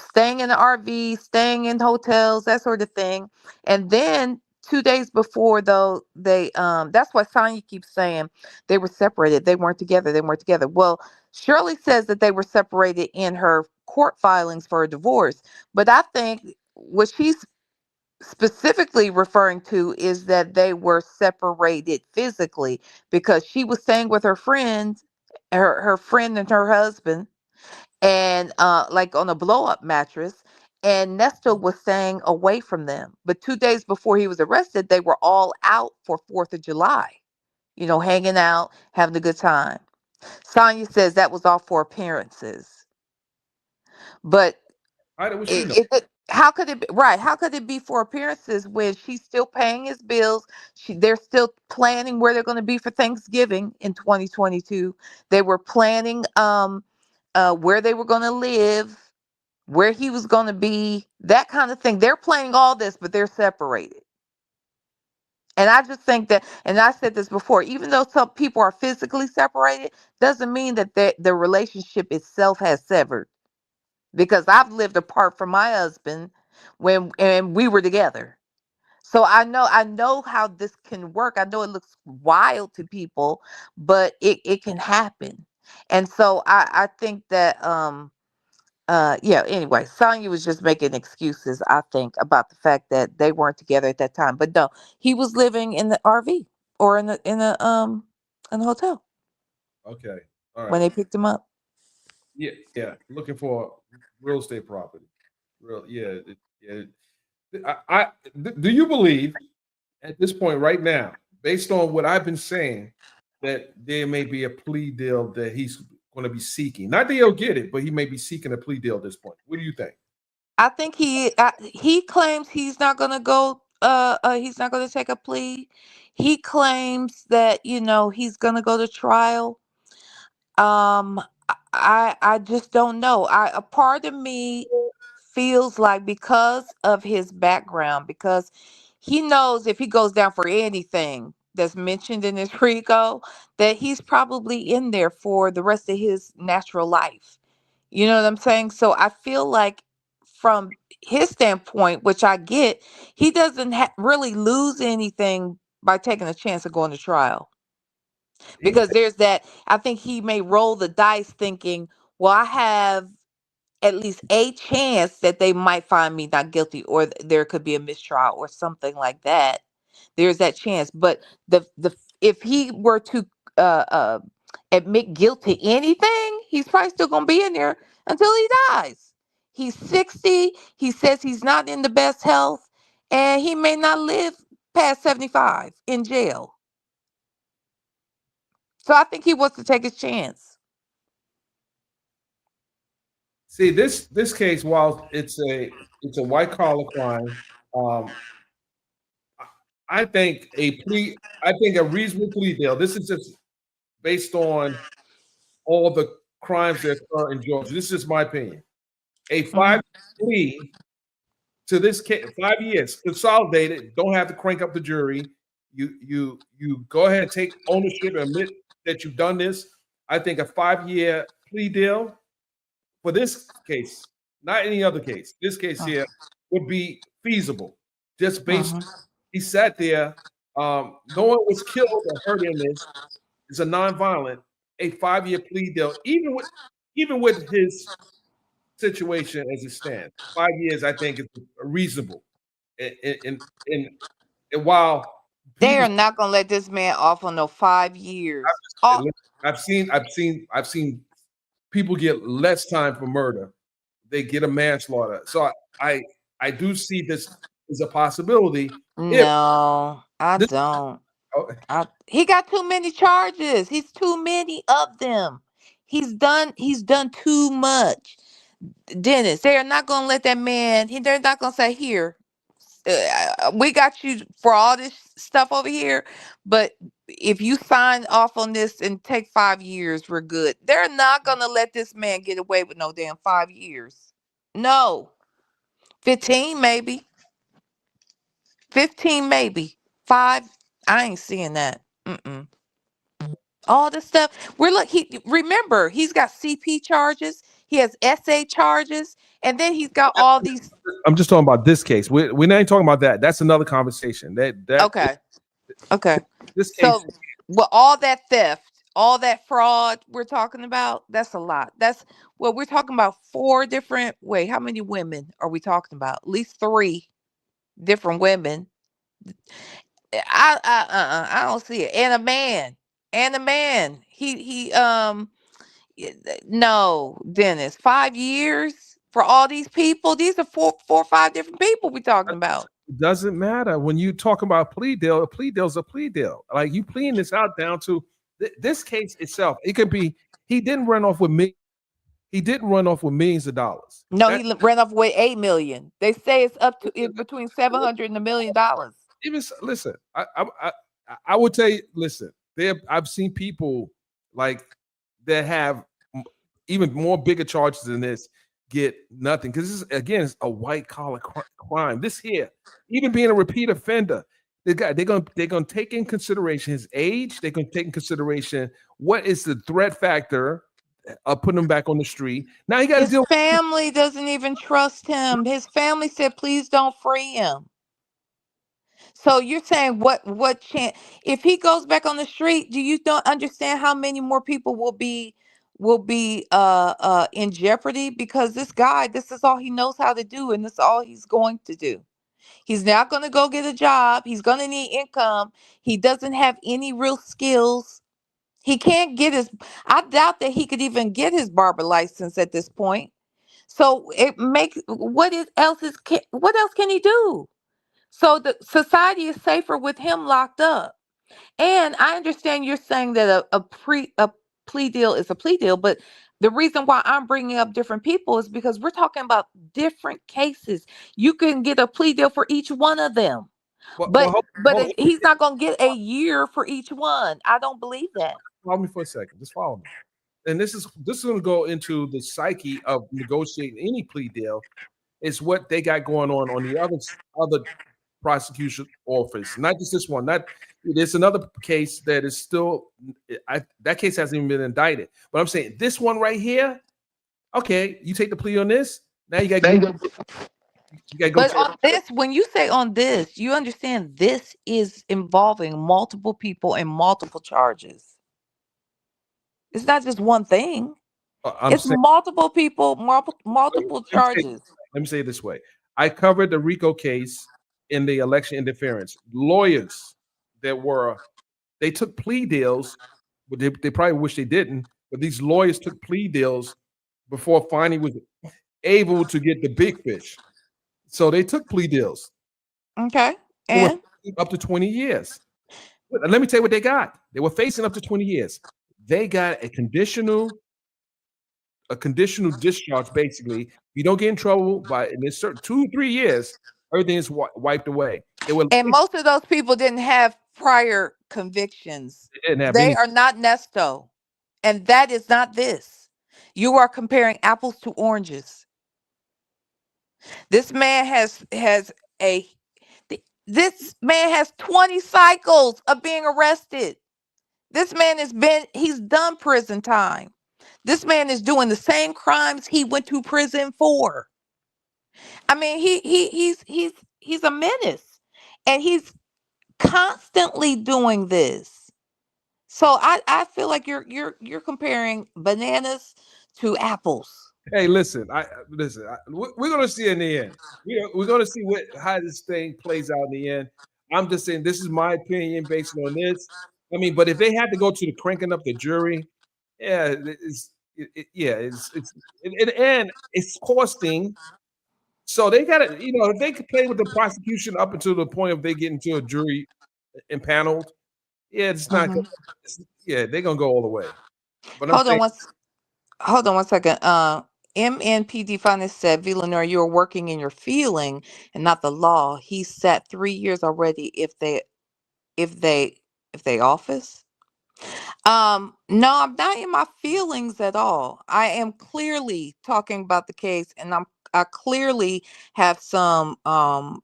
S2: staying in the RV, staying in hotels, that sort of thing. And then 2 days before, though, they that's why Sonya keeps saying they were separated. They weren't together. They weren't together. Well, Shirley says that they were separated in her court filings for a divorce. But I think what she's specifically referring to is that they were separated physically, because she was staying with her friend, her friend and her husband, and like on a blow up mattress, and Nesto was staying away from them. But 2 days before he was arrested, they were all out for 4th of July, hanging out, having a good time. Sonya says that was all for appearances. But
S1: How did she know?
S2: how could it be right? How could it be for appearances when she's still paying his bills? They're still planning where they're going to be for Thanksgiving in 2022. They were planning where they were going to live, where he was going to be, that kind of thing. They're planning all this, but they're separated. And I just think that, and I said this before, even though some people are physically separated, doesn't mean that the relationship itself has severed. Because I've lived apart from my husband when and we were together. So I know how this can work. I know it looks wild to people, but it can happen. And so I think that yeah, anyway, Sonya was just making excuses, I think, about the fact that they weren't together at that time. But no, he was living in the RV, or in the hotel
S1: Okay. All
S2: when
S1: right.
S2: they picked him up.
S1: Yeah. Yeah. Looking for real estate property. Real. Yeah. Yeah. Do you believe at this point right now, based on what I've been saying, that there may be a plea deal that he's going to be seeking? Not that he'll get it, but he may be seeking a plea deal at this point. What do you think?
S2: I think he claims he's not gonna go. He's not gonna take a plea. He claims that he's gonna go to trial. I just don't know. A part of me feels like, because of his background, because he knows if he goes down for anything that's mentioned in this RICO, that he's probably in there for the rest of his natural life. You know what I'm saying? So I feel like, from his standpoint, which I get, he doesn't really lose anything by taking a chance of going to trial.
S1: He,
S2: Because there's that, I think he may roll the dice thinking, well, I have at least a chance that they might find me not guilty, or there could be a mistrial or something like that. There's that chance. But the if he were to uh, uh, admit guilt to anything, he's probably still gonna be in there until he dies. He's 60. He says he's not in the best health, and he may not live past 75 in jail. So I think he wants to take his chance.
S1: see this case, while it's a white collar crime, um, I think I think a reasonable plea deal. This is just based on all the crimes that occur in Georgia. This is my opinion. A
S2: Mhm.
S1: 5 plea to this case, 5 years, consolidated. Don't have to crank up the jury. You go ahead and take ownership and admit that you've done this. I think a 5 year plea deal for this case, not any other case. This case here would be feasible, just based.
S2: Mhm.
S1: He sat there. No one was killed or hurt in this. It's a nonviolent. A 5 year plea deal, even with his situation as it stands. 5 years, I think, is reasonable. And, and while
S2: They
S1: people,
S2: are not gonna let this man off on no 5 years. Oh,
S1: I've seen people get less time for murder. They get a manslaughter. So I I do see this as a possibility. If
S2: no, I
S1: this,
S2: don't.
S1: oh,
S2: He got too many charges. He's too many of them. He's done too much. Dennis, they are not gonna let that man. They're not gonna say, here, we got you for all this stuff over here, but if you sign off on this and take 5 years, we're good. They're not gonna let this man get away with no damn 5 years. No, 15 maybe, 15 maybe, five. I ain't seeing that. All this stuff. We're like, he remember, he's got CP charges. He has SA charges, and then he's got all these.
S1: I'm just talking about this case. We're not talking about that. That's another conversation.
S2: Okay. Okay.
S1: This case.
S2: So, well, all that theft, all that fraud we're talking about, that's a lot. That's well, we're talking about four different. Wait, how many women are we talking about? At least three different women. I don't see it. And a man. No, Dennis. 5 years for all these people. These are four or five different people we're talking about.
S1: It doesn't matter when you talk about a plea deal. A plea deal is a plea deal. Like you pleading this out down to this case itself. It could be he didn't run off with me. He didn't run off with millions of dollars.
S2: No, he ran off with 8 million. They say it's up to it's between 700 and $1 million.
S1: Even listen, I would tell you, listen. I've seen people like that have even more bigger charges than this get nothing because this is again it's a white collar crime. This here, even being a repeat offender, they're gonna take in consideration his age. They're gonna take in consideration what is the threat factor of putting him back on the street. Now he got to
S2: His
S1: deal.
S2: family doesn't even trust him. His family said, "Please don't free him." So you're saying what chance if he goes back on the street? Do you don't understand how many more people will be in jeopardy because this guy, this is all he knows how to do, and this is all he's going to do. He's not going to go get a job. He's going to need income. He doesn't have any real skills. He can't get his. I doubt that he could even get his barber license at this point. So it makes what else can he do? So the society is safer with him locked up. And I understand you're saying that a plea deal is a plea deal, but the reason why I'm bringing up different people is because we're talking about different cases. You can get a plea deal for each one of them, but he's not going to get a year for each one. I don't believe that.
S1: Follow me for a second. Just follow me. And this is going to go into the psyche of negotiating any plea deal. Is what they got going on the other prosecution office, not just this one. There's another case that is still that case hasn't even been indicted. But I'm saying this one right here. Okay, you take the plea on this. Now you got to go.
S2: But on this, when you say on this, you understand this is involving multiple people and multiple charges. It's not just one thing. It's multiple people, multiple charges.
S1: Let me say it this way. I covered the RICO case in the election interference. Lawyers they took plea deals, but they probably wish they didn't, but these lawyers took plea deals before finally was able to get the big fish. So they took plea deals.
S2: Okay. And
S1: up to 20 years. Let me tell you what they got. They were facing up to 20 years. They got a conditional discharge, basically. If you don't get in trouble in this certain 2-3 years, everything is wiped away.
S2: And most of those people didn't have prior convictions. They are not Nesto. And that is not this. You are comparing apples to oranges. This man has 20 cycles of being arrested. This man he's done prison time. This man is doing the same crimes he went to prison for. I mean, he's a menace, and he's constantly doing this. So I feel like you're comparing bananas to apples.
S1: Hey, listen, we're gonna see in the end. We're gonna see how this thing plays out in the end. I'm just saying this is my opinion based on this. I mean, but if they had to go to the cranking up the jury, yeah, and it's costing. So they got to, if they could play with the prosecution up until the point of they get into a jury impaneled, it's not. They're gonna go all the way. But
S2: hold on one second. MNPD finance said, Lenore, you are working in your feeling and not the law. He sat 3 years already. If they office. No, I'm not in my feelings at all. I am clearly talking about the case, and I clearly have some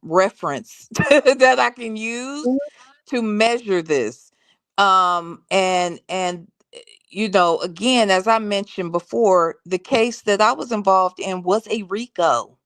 S2: reference that I can use to measure this. And again, as I mentioned before, the case that I was involved in was a RICO.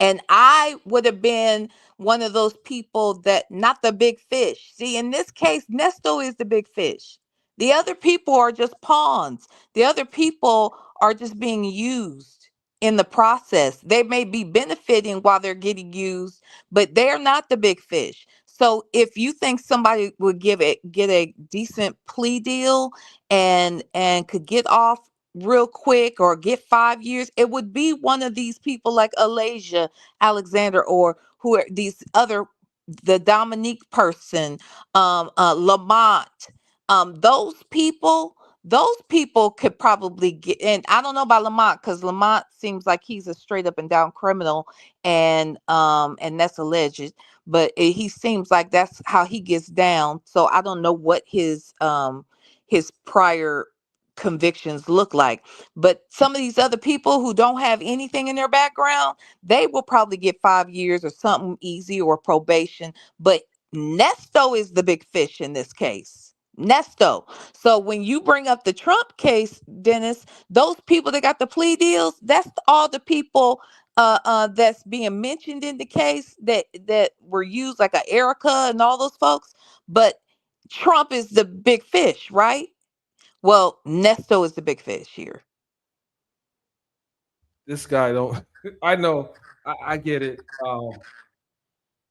S2: And I would have been one of those people that, not the big fish. See, in this case, Nesto is the big fish. The other people are just pawns. The other people are just being used in the process. They may be benefiting while they're getting used, but they're not the big fish. So if you think somebody would get a decent plea deal and could get off real quick or get 5 years, it would be one of these people like Alasia Alexander, or who are these other, the Dominique person, Lamont, those people could probably get. And I don't know about Lamont, because Lamont seems like he's a straight up and down criminal, and that's alleged, but he seems like that's how he gets down. So I don't know what his prior convictions look like. But some of these other people who don't have anything in their background, they will probably get 5 years or something easy, or probation. But Nesto is the big fish in this case. Nesto. So when you bring up the Trump case, Dennis, those people that got the plea deals, that's all the people that's being mentioned in the case that were used, like a Erica and all those folks. But Trump is the big fish, right? Well, Nesto is the big fish here.
S1: This guy don't. I know. I get it.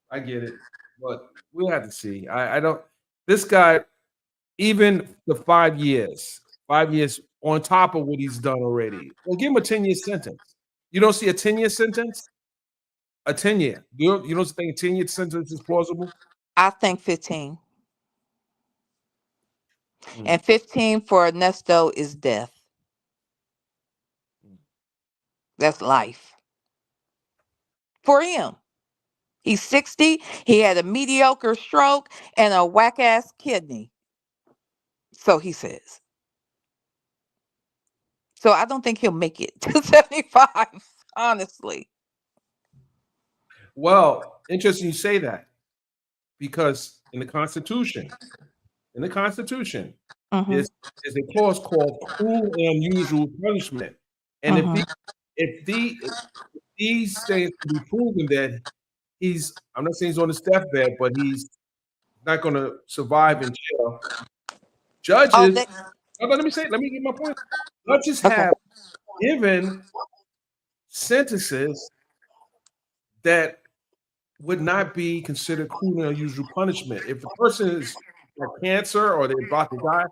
S1: I get it. But we'll have to see. I don't. This guy, even the 5 years, 5 years on top of what he's done already. Well, give him a 10-year sentence. You don't see a 10-year sentence? A 10-year. You don't think a 10-year sentence is plausible?
S2: I think 15.
S1: Mm.
S2: And 15 for Nesto is death. That's life for him. He's 60. He had a mediocre stroke and a whack ass kidney. So he says. So I don't think he'll make it to 75, honestly.
S1: Well, interesting you say that, because in the Constitution,
S2: Mm-hmm.
S1: there's a clause called cruel and unusual punishment. And
S2: Mm-hmm.
S1: if these things can be proven that I'm not saying he's on his deathbed, but he's not going to survive in jail.
S2: Oh,
S1: Judges, let me get my point. Judges
S2: okay.
S1: have given sentences that would not be considered cruel and unusual punishment. If a person is got cancer or they're about to die,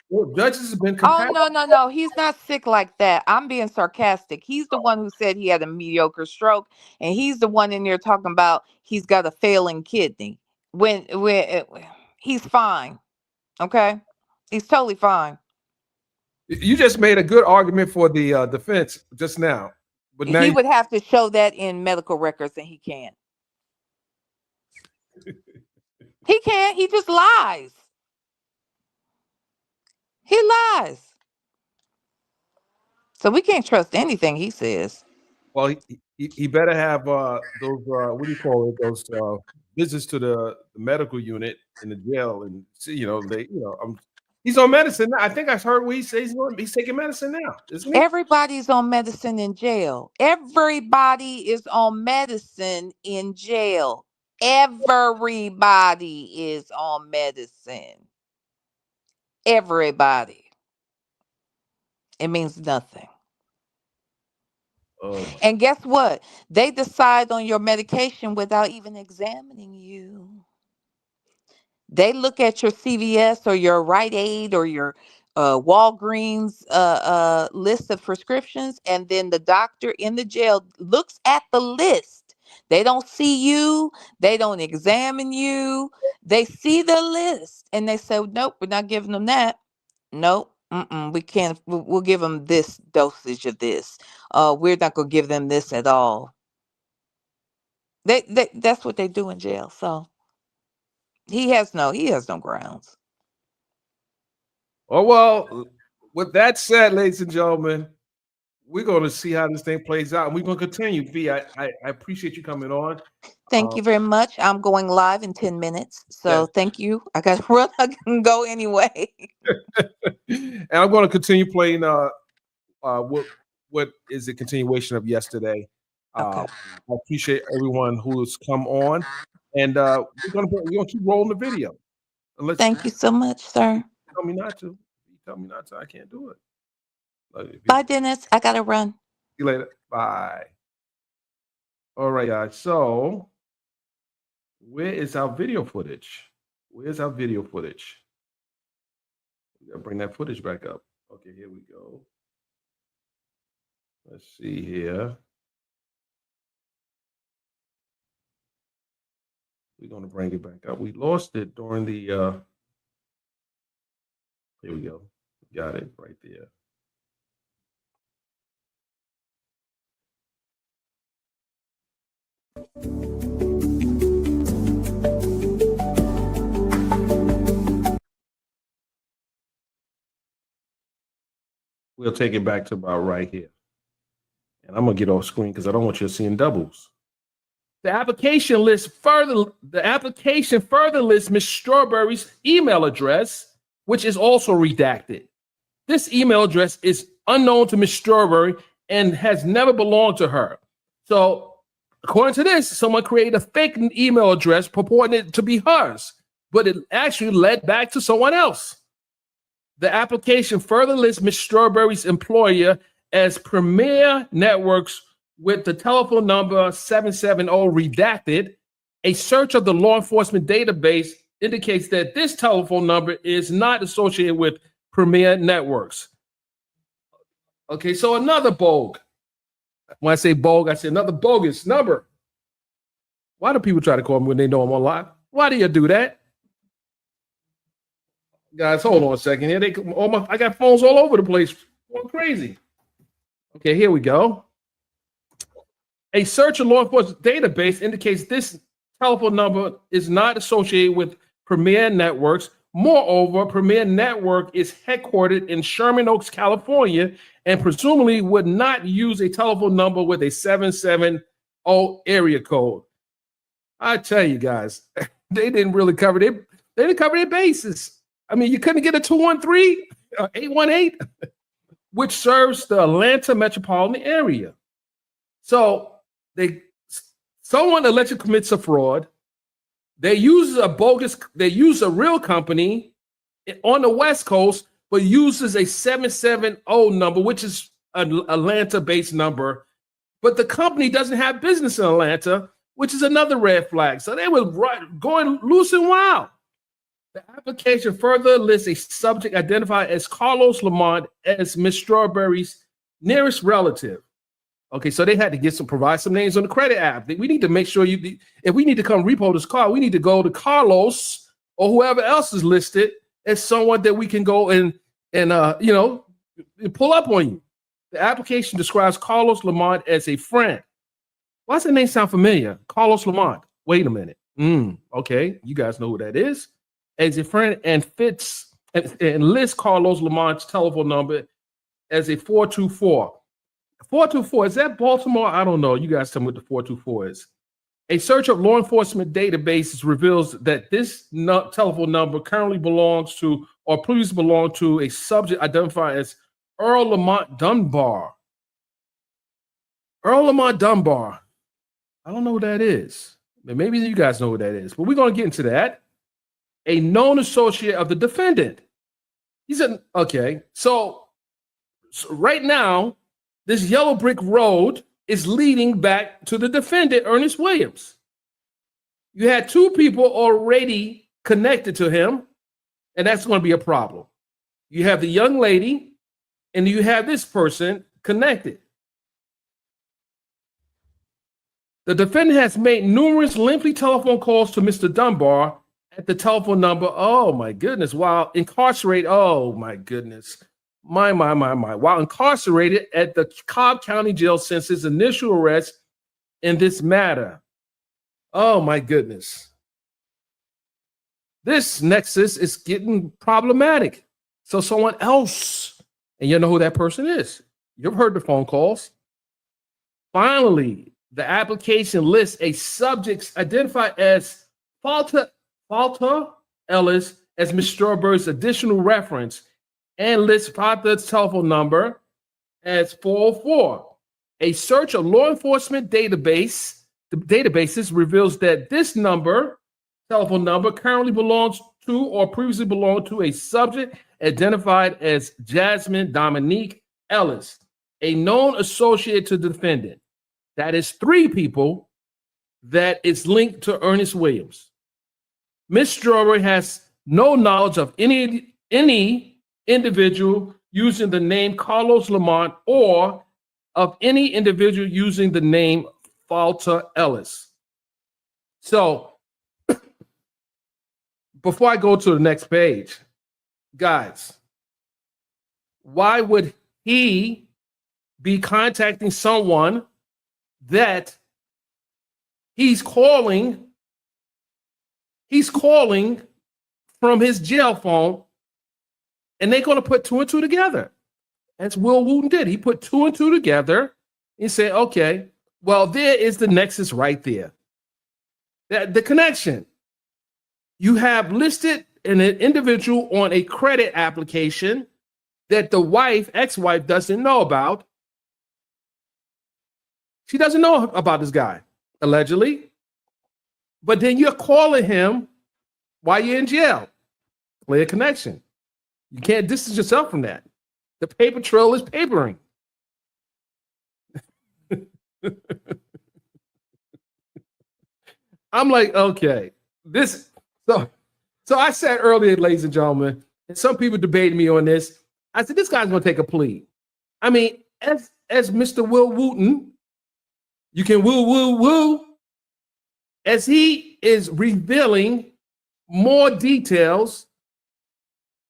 S1: well, judges have been
S2: Oh,
S1: compassionate.
S2: no. He's not sick like that. I'm being sarcastic. He's the one who said he had a mediocre stroke, and he's the one in there talking about he's got a failing kidney. When he's fine. Okay? He's totally fine.
S1: You just made a good argument for the defense just now, but now
S2: He would have to show that in medical records, and he can't. He can't. He just lies. He lies. So we can't trust anything he says.
S1: well, he better have those what do you call it? Those visits to the medical unit in the jail, and see, he's on medicine now. I think I heard what he says he's taking medicine now, isn't he?
S2: Everybody's on medicine in jail. Everybody is on medicine in jail. Everybody is on medicine. Everybody. It means nothing.
S1: Oh my.
S2: And guess what? They decide on your medication without even examining you. They look at your CVS or your Rite Aid or your Walgreens list of prescriptions, and then the doctor in the jail looks at the list. They don't see you. They don't examine you. They see the list and they say, "Nope, we're not giving them that. Nope, we can't. We'll give them this dosage of this. We're not gonna give them this at all." That's what they do in jail. So he has no grounds.
S1: Oh well. With that said, ladies and gentlemen, we're going to see how this thing plays out, and we're going to continue. V, I appreciate you coming on.
S2: Thank you very much. I'm going live in 10 minutes. So thank you. I got to run. I can go anyway.
S1: And I'm going to continue playing what is a continuation of yesterday.
S2: Okay.
S1: I appreciate everyone who's come on, and we're gonna keep rolling the video.
S2: Thank you so much, sir.
S1: Tell me not to. You tell me not to. I can't do it.
S2: Bye, Dennis. I gotta run.
S1: See you later. Bye. All right, guys. So, where is our video footage? Where's our video footage? We gotta bring that footage back up. Okay, here we go. Let's see here. We're gonna bring it back up. We lost it during the here we go. Got it right there. We'll take it back to about right here. And I'm gonna get off screen because I don't want you seeing doubles. The application further lists Miss Strawberry's email address, which is also redacted. This email address is unknown to Miss Strawberry and has never belonged to her. So, according to this, someone created a fake email address purporting it to be hers, but it actually led back to someone else. The application further lists Miss Strawberry's employer as Premier Networks with the telephone number 770 redacted. A search of the law enforcement database indicates that this telephone number is not associated with Premier Networks. Okay, so another bogue. When I say bogue, I say another bogus number. Why do people try to call me when they know I'm on live? Why do you do that? Guys, hold on a second here. I got phones all over the place. Going crazy. Okay, here we go. A search of law enforcement database indicates this telephone number is not associated with Premier Networks. Moreover, Premier Network is headquartered in Sherman Oaks, California, and presumably would not use a telephone number with a 770 area code. I tell you guys, they didn't really cover they didn't cover their bases. I mean, you couldn't get a 213, 818, which serves the Atlanta metropolitan area. So someone allegedly commits a fraud. They use a real company on the West Coast, but uses a 770 number, which is an Atlanta-based number. But the company doesn't have business in Atlanta, which is another red flag. So they were going loose and wild. The application further lists a subject identified as Carlos Lamont as Miss Strawberry's nearest relative. Okay, so they had to provide some names on the credit app. We need to make sure if we need to come repo this car, we need to go to Carlos or whoever else is listed as someone that we can go and pull up on you. The application describes Carlos Lamont as a friend. Why does that name sound familiar? Carlos Lamont. Wait a minute. Okay, you guys know who that is. As a friend and lists Carlos Lamont's telephone number as a 424. 424, is that Baltimore? I don't know. You guys tell me what the 424 is. A search of law enforcement databases reveals that this telephone number currently belongs to or previously belonged to a subject identified as Earl Lamont Dunbar. Earl Lamont Dunbar. I don't know who that is. Maybe you guys know who that is, but we're going to get into that. A known associate of the defendant. He said, okay, so right now, this yellow brick road is leading back to the defendant, Ernest Williams. You had two people already connected to him, and that's going to be a problem. You have the young lady, and you have this person connected. The defendant has made numerous lengthy telephone calls to Mr. Dunbar at the telephone number, oh my goodness, while incarcerated, oh my goodness, my. While incarcerated at the Cobb County Jail since his initial arrest in this matter. Oh my goodness. This nexus is getting problematic. So someone else, and you know who that person is. You've heard the phone calls. Finally, the application lists a subject identified as Falter Ellis as Ms. Strawberry's additional reference and lists Falter's telephone number as 404. A search of law enforcement databases reveals that this telephone number, currently belongs to or previously belonged to a subject identified as Jasmine Dominique Ellis, a known associate to the defendant. That is 3 people that is linked to Ernest Williams. Ms. Strawberry has no knowledge of any individual using the name Carlos Lamont or of any individual using the name Falter Ellis. So before I go to the next page, guys, why would he be contacting someone that he's calling from his jail phone, and they're going to put 2 and 2 together? That's Will Wooten did. He put 2 and 2 together and said, okay, well, there is the nexus right there. The connection. You have listed an individual on a credit application that the ex-wife doesn't know about. She doesn't know about this guy, allegedly. But then you're calling him while you're in jail. Clear connection. You can't distance yourself from that. The paper trail is papering. I'm like, okay, so I said earlier, ladies and gentlemen, and some people debated me on this. I said, this guy's gonna take a plea. I mean, as Mr. Will Wooten, you can woo, as he is revealing more details,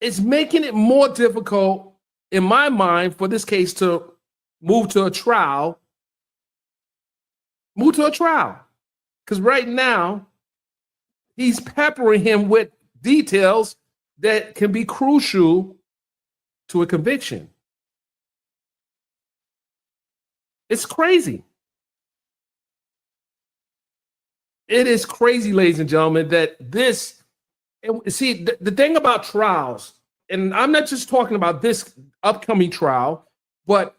S1: it's making it more difficult in my mind for this case to move to a trial. Because right now, he's peppering him with details that can be crucial to a conviction. It's crazy. It is crazy, ladies and gentlemen, that this, see, the thing about trials, and I'm not just talking about this upcoming trial, but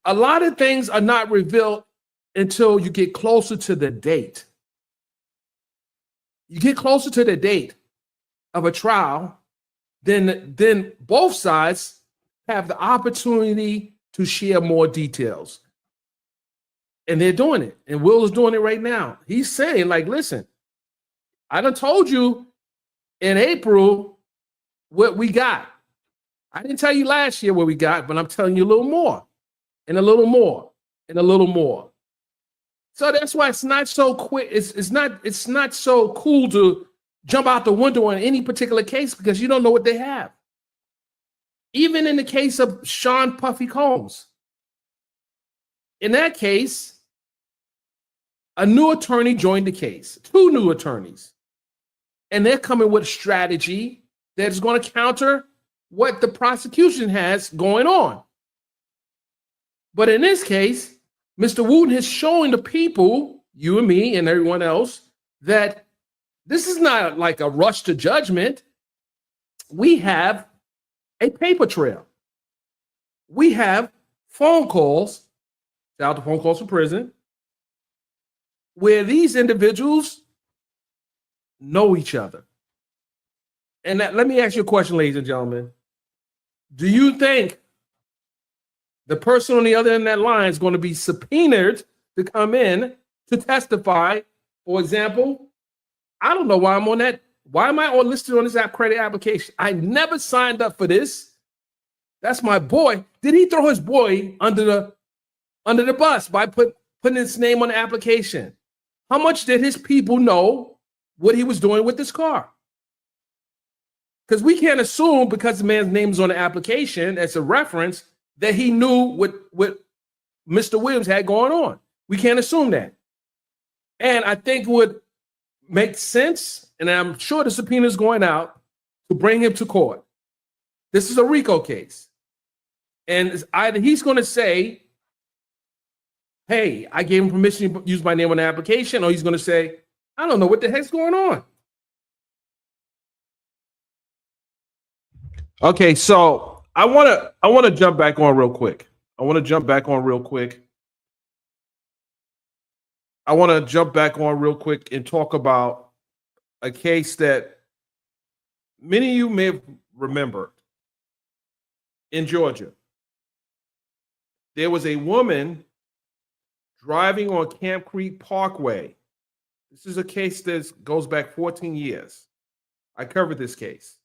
S1: a lot of things are not revealed until you get closer to the date. You get closer to the date of a trial, then both sides have the opportunity to share more details. And they're doing it. And Will is doing it right now. He's saying, like, listen, I done told you in April what we got. I didn't tell you last year what we got, but I'm telling you a little more, and a little more, and a little more. So that's why it's not so quick. It's not so cool to jump out the window on any particular case, because you don't know what they have. Even in the case of Sean Puffy Combs, in that case, a new attorney joined the case, 2 new attorneys, and they're coming with a strategy that is going to counter what the prosecution has going on. But in this case, Mr. Wooten is showing the people, you and me and everyone else, that this is not like a rush to judgment. We have a paper trail. We have phone calls, shout out to phone calls from prison, where these individuals know each other. And let me ask you a question, ladies and gentlemen. Do you think the person on the other end of that line is going to be subpoenaed to come in to testify? For example, I don't know why I'm on that. Why am I on listed on this credit application? I never signed up for this. That's my boy. Did he throw his boy under the bus by putting his name on the application? How much did his people know what he was doing with this car? Because we can't assume, because the man's name is on the application as a reference, that he knew what Mr. Williams had going on. We can't assume that. And I think would make sense, and I'm sure the subpoena is going out, to bring him to court. This is a RICO case. And it's either he's going to say, hey, I gave him permission to use my name on the application, or he's going to say, I don't know what the heck's going on. Okay, so I want to jump back on real quick. I want to jump back on real quick and talk about a case that many of you may have remembered in Georgia. There was a woman driving on Camp Creek Parkway. This is a case that goes back 14 years. I covered this case.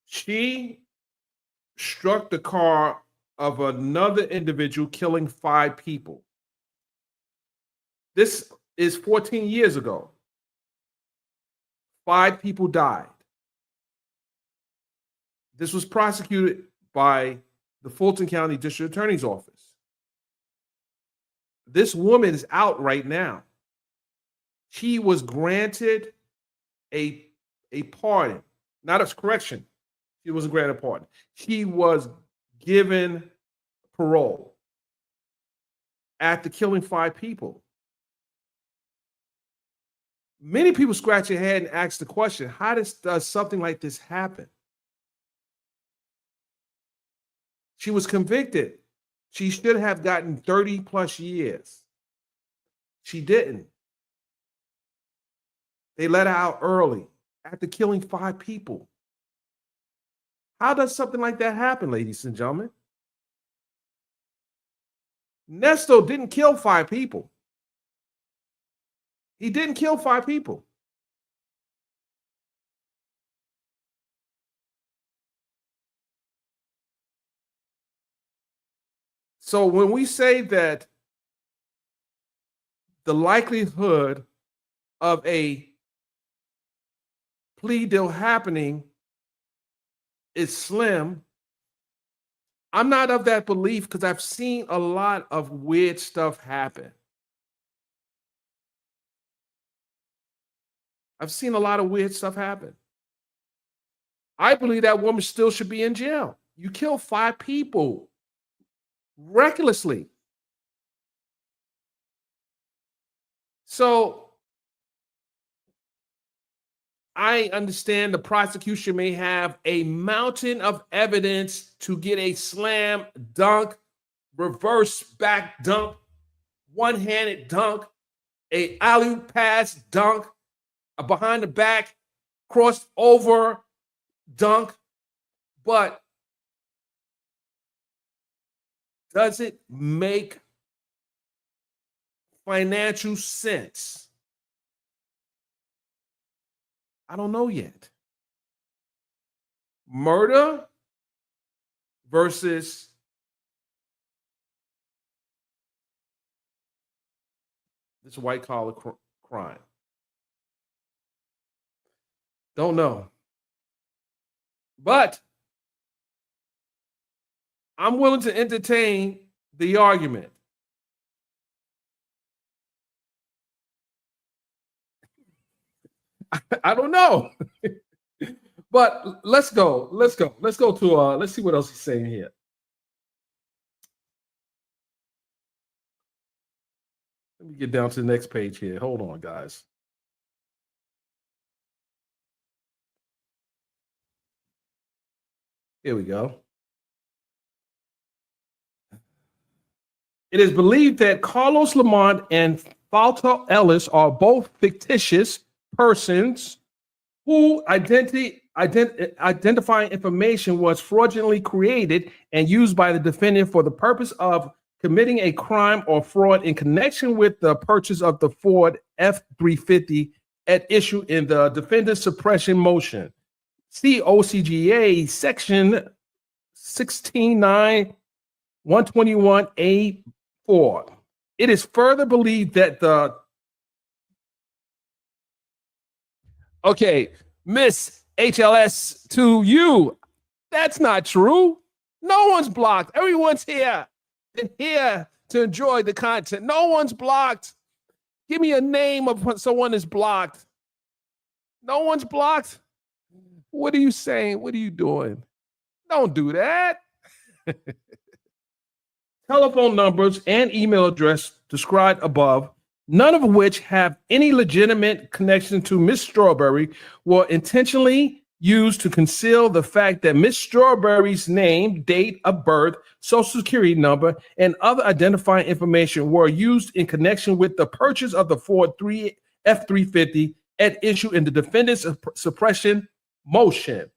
S1: She struck the car of another individual, killing 5 people. This is 14 years ago. 5 people died. This was prosecuted by the Fulton County District Attorney's Office. This woman is out right now. She was granted a pardon, not a correction. She wasn't granted a pardon. She was given parole after killing 5 people. Many people scratch their head and ask the question, how does something like this happen? She was convicted. She should have gotten 30 plus years. She didn't. They let her out early after killing 5 people. How does something like that happen, ladies and gentlemen? Nesto didn't kill 5 people. He didn't kill 5 people. So when we say that the likelihood of a plea deal happening is slim, I'm not of that belief because I've seen a lot of weird stuff happen. I've seen a lot of weird stuff happen. I believe that woman still should be in jail. You killed 5 people recklessly. So I understand the prosecution may have a mountain of evidence to get a slam dunk, reverse back dunk, one-handed dunk, a alley-oop pass dunk, a behind the back crossed over dunk, but does it make financial sense? I don't know yet. Murder versus this white collar crime. Don't know. But I'm willing to entertain the argument. I don't know. But let's go. Let's to let's see what else he's saying here. Let me get down to the next page here. Hold on, guys. Here we go. It is believed that Carlos Lamont and Falta Ellis are both fictitious persons who identifying information was fraudulently created and used by the defendant for the purpose of committing a crime or fraud in connection with the purchase of the Ford F-350 at issue in the defendant's suppression motion. See OCGA section 16.9/121A4. It is further believed that the Miss HLS to you. That's not true. No one's blocked. Everyone's here and here to enjoy the content. No one's blocked. Give me a name of someone is blocked. No one's blocked. What are you saying? What are you doing? Don't do that. telephone numbers, and email address described above, none of which have any legitimate connection to Miss Strawberry, were intentionally used to conceal the fact that Miss Strawberry's name, date of birth, social security number, and other identifying information were used in connection with the purchase of the Ford F-350 at issue in the defendant's suppression motion.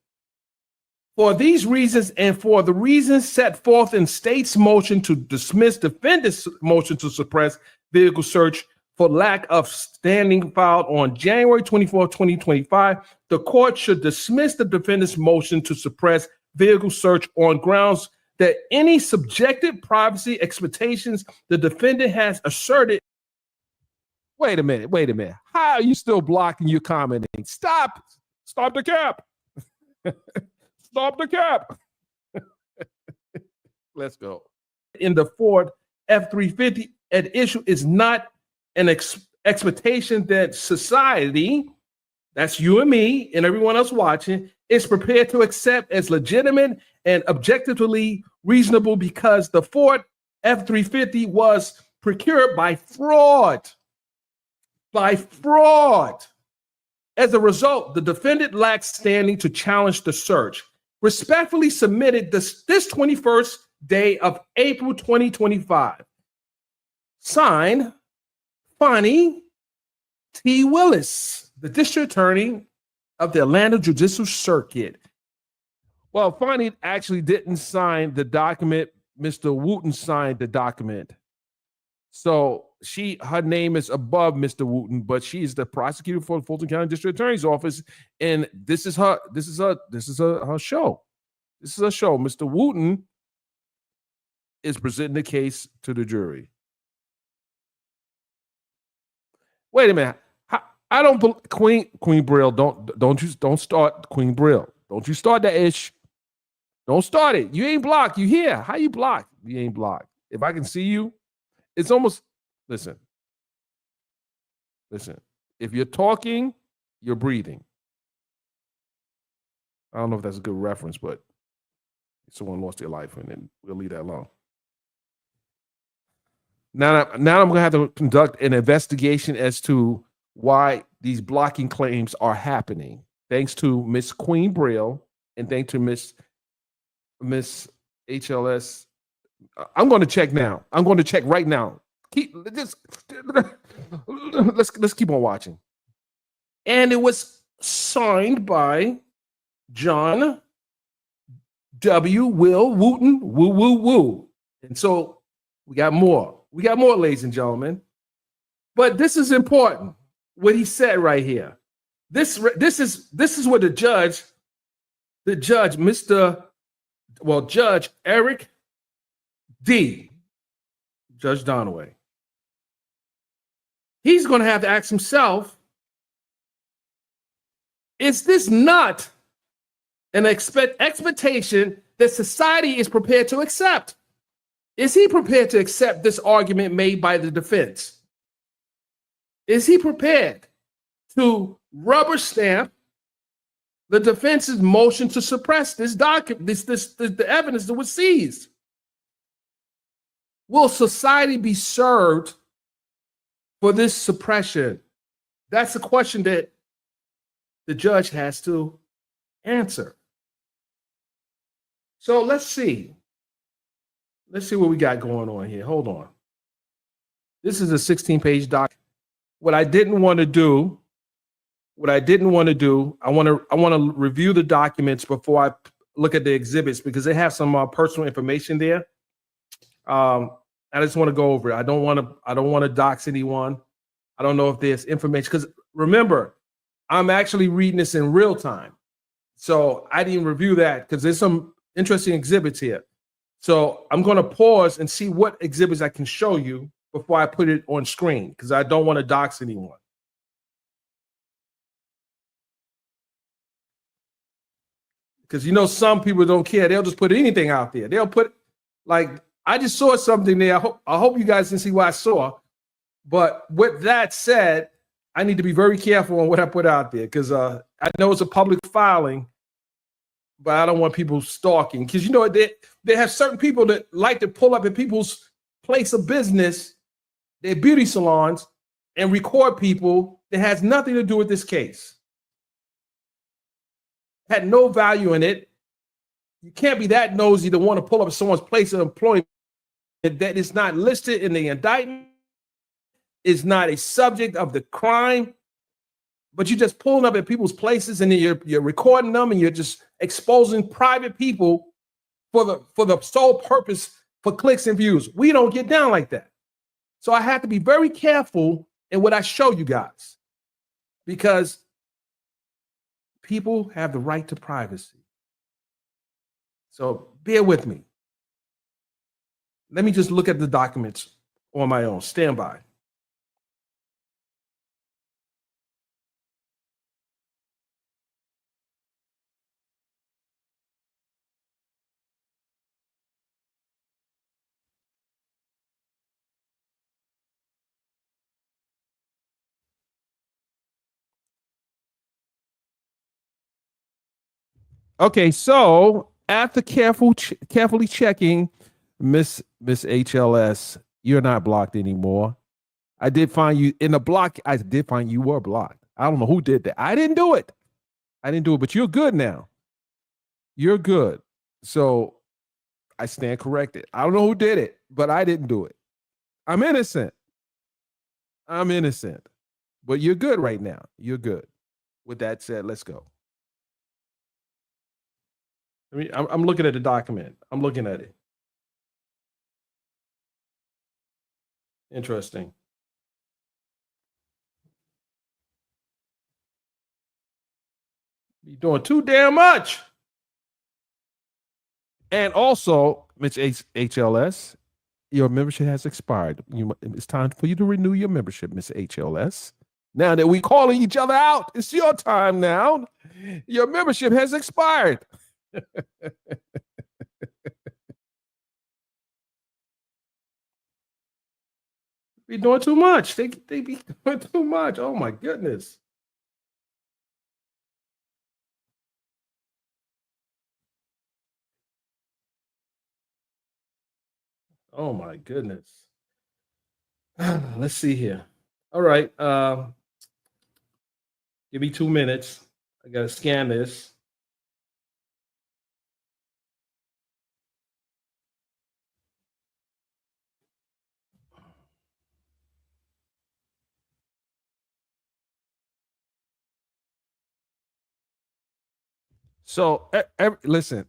S1: For these reasons and for the reasons set forth in state's motion to dismiss defendant's motion to suppress vehicle search for lack of standing filed on January 24, 2025, the court should dismiss the defendant's motion to suppress vehicle search on grounds that any subjective privacy expectations the defendant has asserted. Wait a minute. How are you still blocking your commenting? Stop the cap. Stop the cap. Let's go. In the Ford F-350 at issue is not an expectation that society, that's you and me and everyone else watching, is prepared to accept as legitimate and objectively reasonable because the Ford F-350 was procured by fraud. As a result, the defendant lacks standing to challenge the search. Respectfully submitted this 21st day of April 2025. Signed, Fonnie T. Willis, the district attorney of the Atlanta Judicial Circuit. Well, Fonnie actually didn't sign the document. Mr. Wooten signed the document. So her name is above Mr. Wooten, but she is the prosecutor for the Fulton County District Attorney's Office, and this is her show. This is a show. Mr. Wooten is presenting the case to the jury. Wait a minute. I don't believe Queen Brill. Don't start Queen Brill. Don't you start that ish. Don't start it. You ain't blocked. You here? How you blocked? You ain't blocked. If I can see you, it's almost. Listen. If you're talking, you're breathing. I don't know if that's a good reference, but someone lost their life, and then we'll leave that alone. Now I'm going to have to conduct an investigation as to why these blocking claims are happening. Thanks to Miss Queen Brill and thanks to Miss HLS. I'm going to check now. I'm going to check right now. Let's keep on watching. And it was signed by John W. Will Wooten, woo. And so we got more. Ladies and gentlemen. But this is important. What he said right here. This is what Judge Eric D. Judge Donaway. He's going to have to ask himself, is this not an expectation that society is prepared to accept? Is he prepared to accept this argument made by the defense? Is he prepared to rubber stamp the defense's motion to suppress this document, the evidence that was seized? Will society be served for this suppression? That's a question that the judge has to answer. So let's see. Let's see what we got going on here. Hold on. This is a 16-page doc. What I didn't want to do, I want to review the documents before I look at the exhibits because they have some personal information there. I just want to go over it. I don't want to dox anyone. I don't know if there's information because remember, I'm actually reading this in real time. So I didn't review that because there's some interesting exhibits here. So I'm going to pause and see what exhibits I can show you before I put it on screen because I don't want to dox anyone. Because some people don't care. They'll just put anything out there. They'll put I just saw something there. I hope you guys can see what I saw. But with that said, I need to be very careful on what I put out there because I know it's a public filing, but I don't want people stalking because they have certain people that like to pull up at people's place of business, their beauty salons, and record people that has nothing to do with this case. Had no value in it. You can't be that nosy to want to pull up someone's place of employment that is not listed in the indictment, is not a subject of the crime, but you're just pulling up at people's places and then you're recording them and you're just exposing private people for the sole purpose for clicks and views. We don't get down like that. So I have to be very careful in what I show you guys because people have the right to privacy. So bear with me. Let me just look at the documents on my own. Stand by. Okay, so after carefully checking, Miss HLS, you're not blocked anymore. I did find you in the block. I did find you were blocked. I don't know who did that. I didn't do it. But you're good now. You're good. So I stand corrected. I don't know who did it, but I didn't do it. I'm innocent. But you're good right now. You're good. With that said, let's go. I'm looking at the document. I'm looking at it. Interesting. You're doing too damn much. And also, Ms. HLS, your membership has expired. It's time for you to renew your membership, Ms. HLS. Now that we're calling each other out, it's your time now. Your membership has expired. Be doing too much. They be doing too much. Oh my goodness. Oh my goodness. Let's see here. All right. Give me 2 minutes. I gotta scan this. So listen,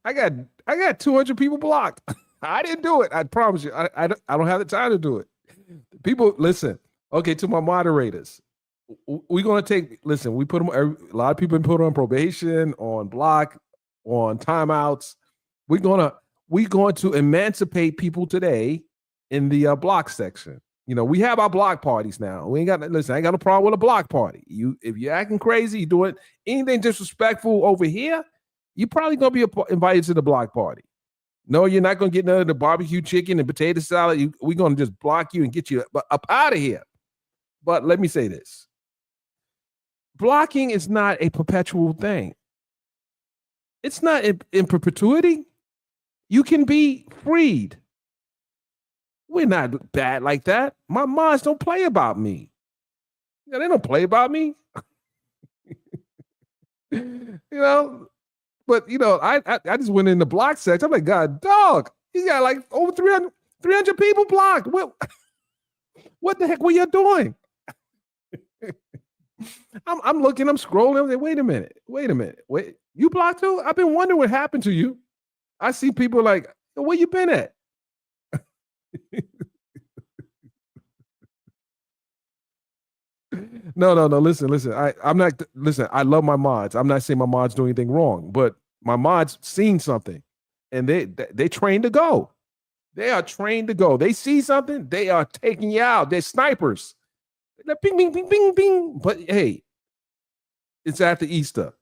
S1: I got 200 people blocked. I didn't do it. I promise you. I don't have the time to do it. People, listen. Okay, to my moderators, we're gonna listen. We put them. A lot of people been put on probation, on block, on timeouts. We're going to emancipate people today in the block section. We have our block parties now. We ain't got listen. I ain't got a problem with a block party. If you're acting crazy, you doing anything disrespectful over here, you're probably gonna be invited to the block party. No, you're not gonna get none of the barbecue chicken and potato salad. We're gonna just block you and get you up out of here. But let me say this: blocking is not a perpetual thing. It's not in perpetuity. You can be freed. We're not bad like that. My mods don't play about me. They don't play about me. But I just went in the block section. I'm like, God, dog, he's got like over 300 people blocked. What the heck were you doing? I'm looking, I'm scrolling. I'm like, wait a minute. Wait, you blocked too? I've been wondering what happened to you. I see people like, where you been at? No. Listen. I'm not. Listen. I love my mods. I'm not saying my mods do anything wrong, but my mods seen something, and they trained to go. They are trained to go. They see something, they are taking you out. They're snipers. They're bing, bing, bing, bing, bing. But hey, it's after Easter.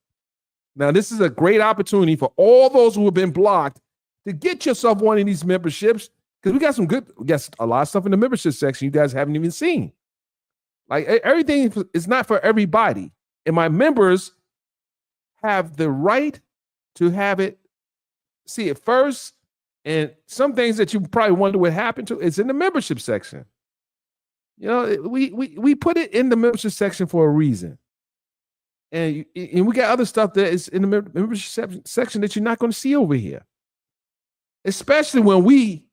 S1: Now this is a great opportunity for all those who have been blocked to get yourself one of these memberships. Because we got a lot of stuff in the membership section you guys haven't even seen. Like everything is not for everybody. And my members have the right to have it, see it first. And some things that you probably wonder what happened to, it's in the membership section. You know, we put it in the membership section for a reason. And we got other stuff that is in the membership section that you're not going to see over here. Especially when we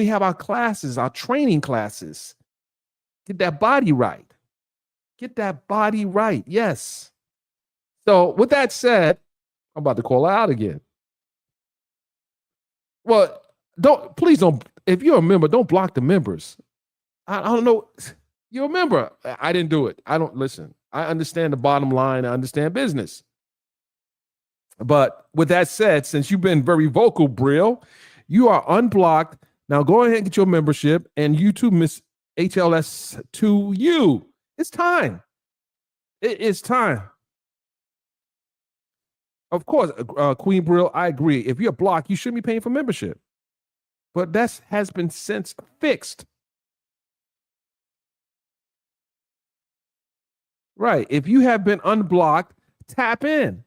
S1: have our classes, our training classes. Get that body right. Get that body right. Yes. So with that said, I'm about to call her out again. Well, please don't, if you're a member, don't block the members. I don't know. You're a member. I didn't do it. I don't listen. I understand the bottom line. I understand business. But with that said, since you've been very vocal, Brill, you are unblocked. Now go ahead and get your membership, and you too, Miss HLS2U. It's time. It is time. Of course, Queen Brill, I agree. If you're blocked, you shouldn't be paying for membership. But that has been since fixed. Right. If you have been unblocked, tap in.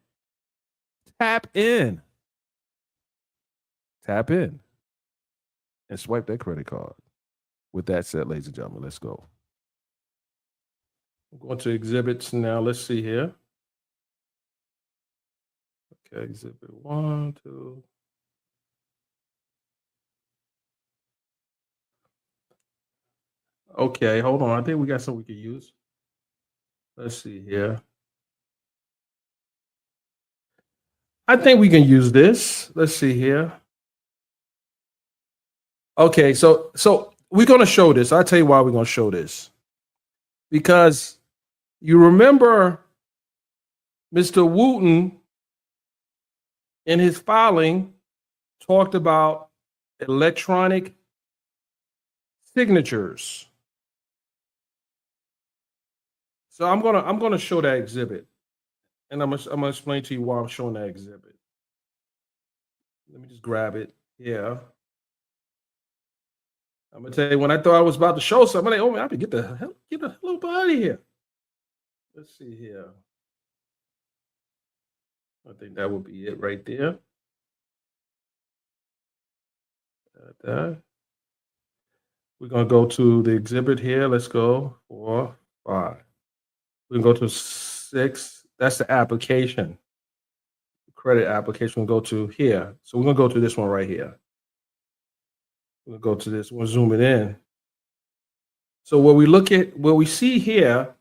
S1: Tap in. Tap in. And swipe that credit card. With that said, ladies and gentlemen, let's go. I'm going to exhibits now. Let's see here. Okay, exhibit 1, 2. Okay, hold on. I think we got something we can use. Let's see here. I think we can use this. Let's see here. Okay, so we're going to show this. I'll tell you why we're going to show this. Because you remember Mr. Wooten in his filing talked about electronic signatures. So I'm gonna show that exhibit, and I'm gonna explain to you why I'm showing that exhibit. Let me just grab it. Yeah. I'm gonna tell you, when I thought I was about to show something, I'm like, oh man, I have to get the hell up out of here. Let's see here. I think that would be it right there. We're gonna go to the exhibit here. Let's go 4, 5. We can go to 6. That's the application. Credit application. We'll go to here. So we're gonna go to this one right here. We'll go to this. We'll zoom it in. So what we see here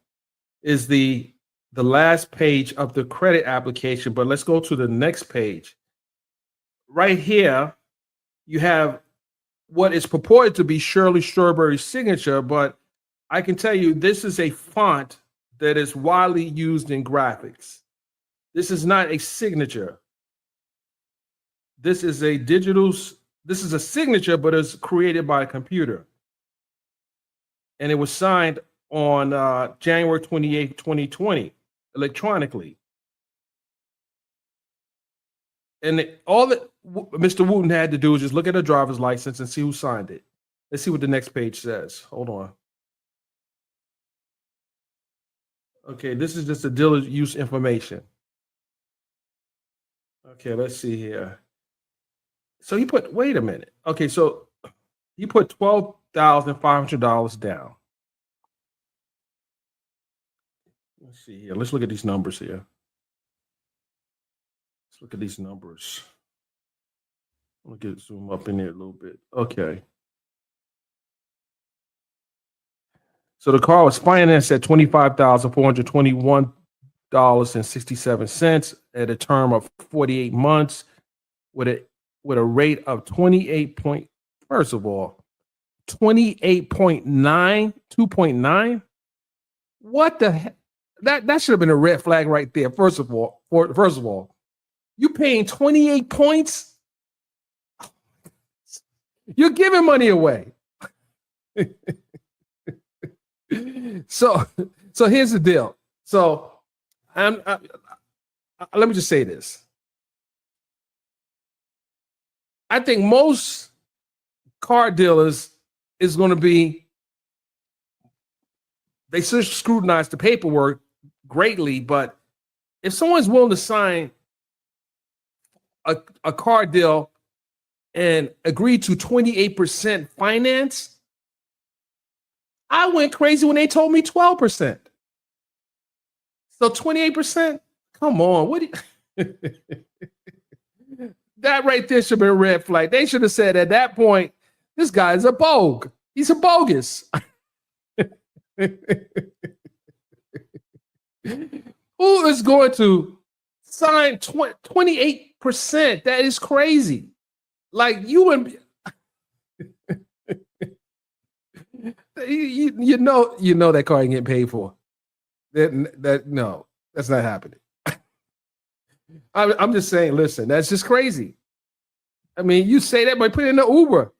S1: is the last page of the credit application. But let's go to the next page. Right here, you have what is purported to be Shirley Strawberry's signature, but I can tell you this is a font that is widely used in graphics. This is not a signature. This is a signature, but it's created by a computer. And it was signed on January 28th, 2020, electronically. And all that Mr. Wooten had to do is just look at a driver's license and see who signed it. Let's see what the next page says. Hold on. Okay, this is just the dealer use information. Okay, let's see here. So he put, wait a minute. Okay, so he put $12,500 down. Let's see here. Let's look at these numbers here. Let's look at these numbers. I'm gonna zoom up in there a little bit. Okay. So the car was financed at $25,421.67 at a term of 48 months with a rate of 28 first of all, 28.9, 2.9. What the heck? That should have been a red flag right there. First of all, you paying 28 points? You're giving money away. So here's the deal. So let me just say this. I think most car dealers is going to be, they should scrutinize the paperwork greatly, but if someone's willing to sign a car deal and agree to 28% finance, I went crazy when they told me 12%. So 28%? Come on. What do you that right there should have been a red flag. They should have said at that point, this guy is a bogue. He's a bogus. Who is going to sign 28%? That is crazy. Like you and you know that car ain't getting paid for. No, that's not happening. I'm just saying, listen, that's just crazy. I mean, you say that by putting in the Uber.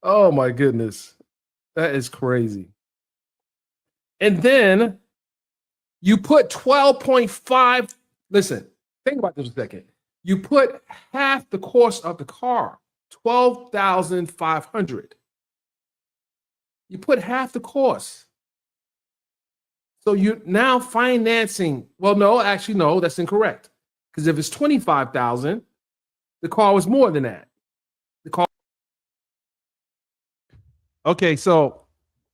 S1: Oh my goodness. That is crazy. And then you put 12.5. Listen, think about this a second. You put half the cost of the car, $12,500. You put half the cost. So you're now financing. Well, no, actually, no, that's incorrect. Because if it's $25,000, the car was more than that. The car. Okay, so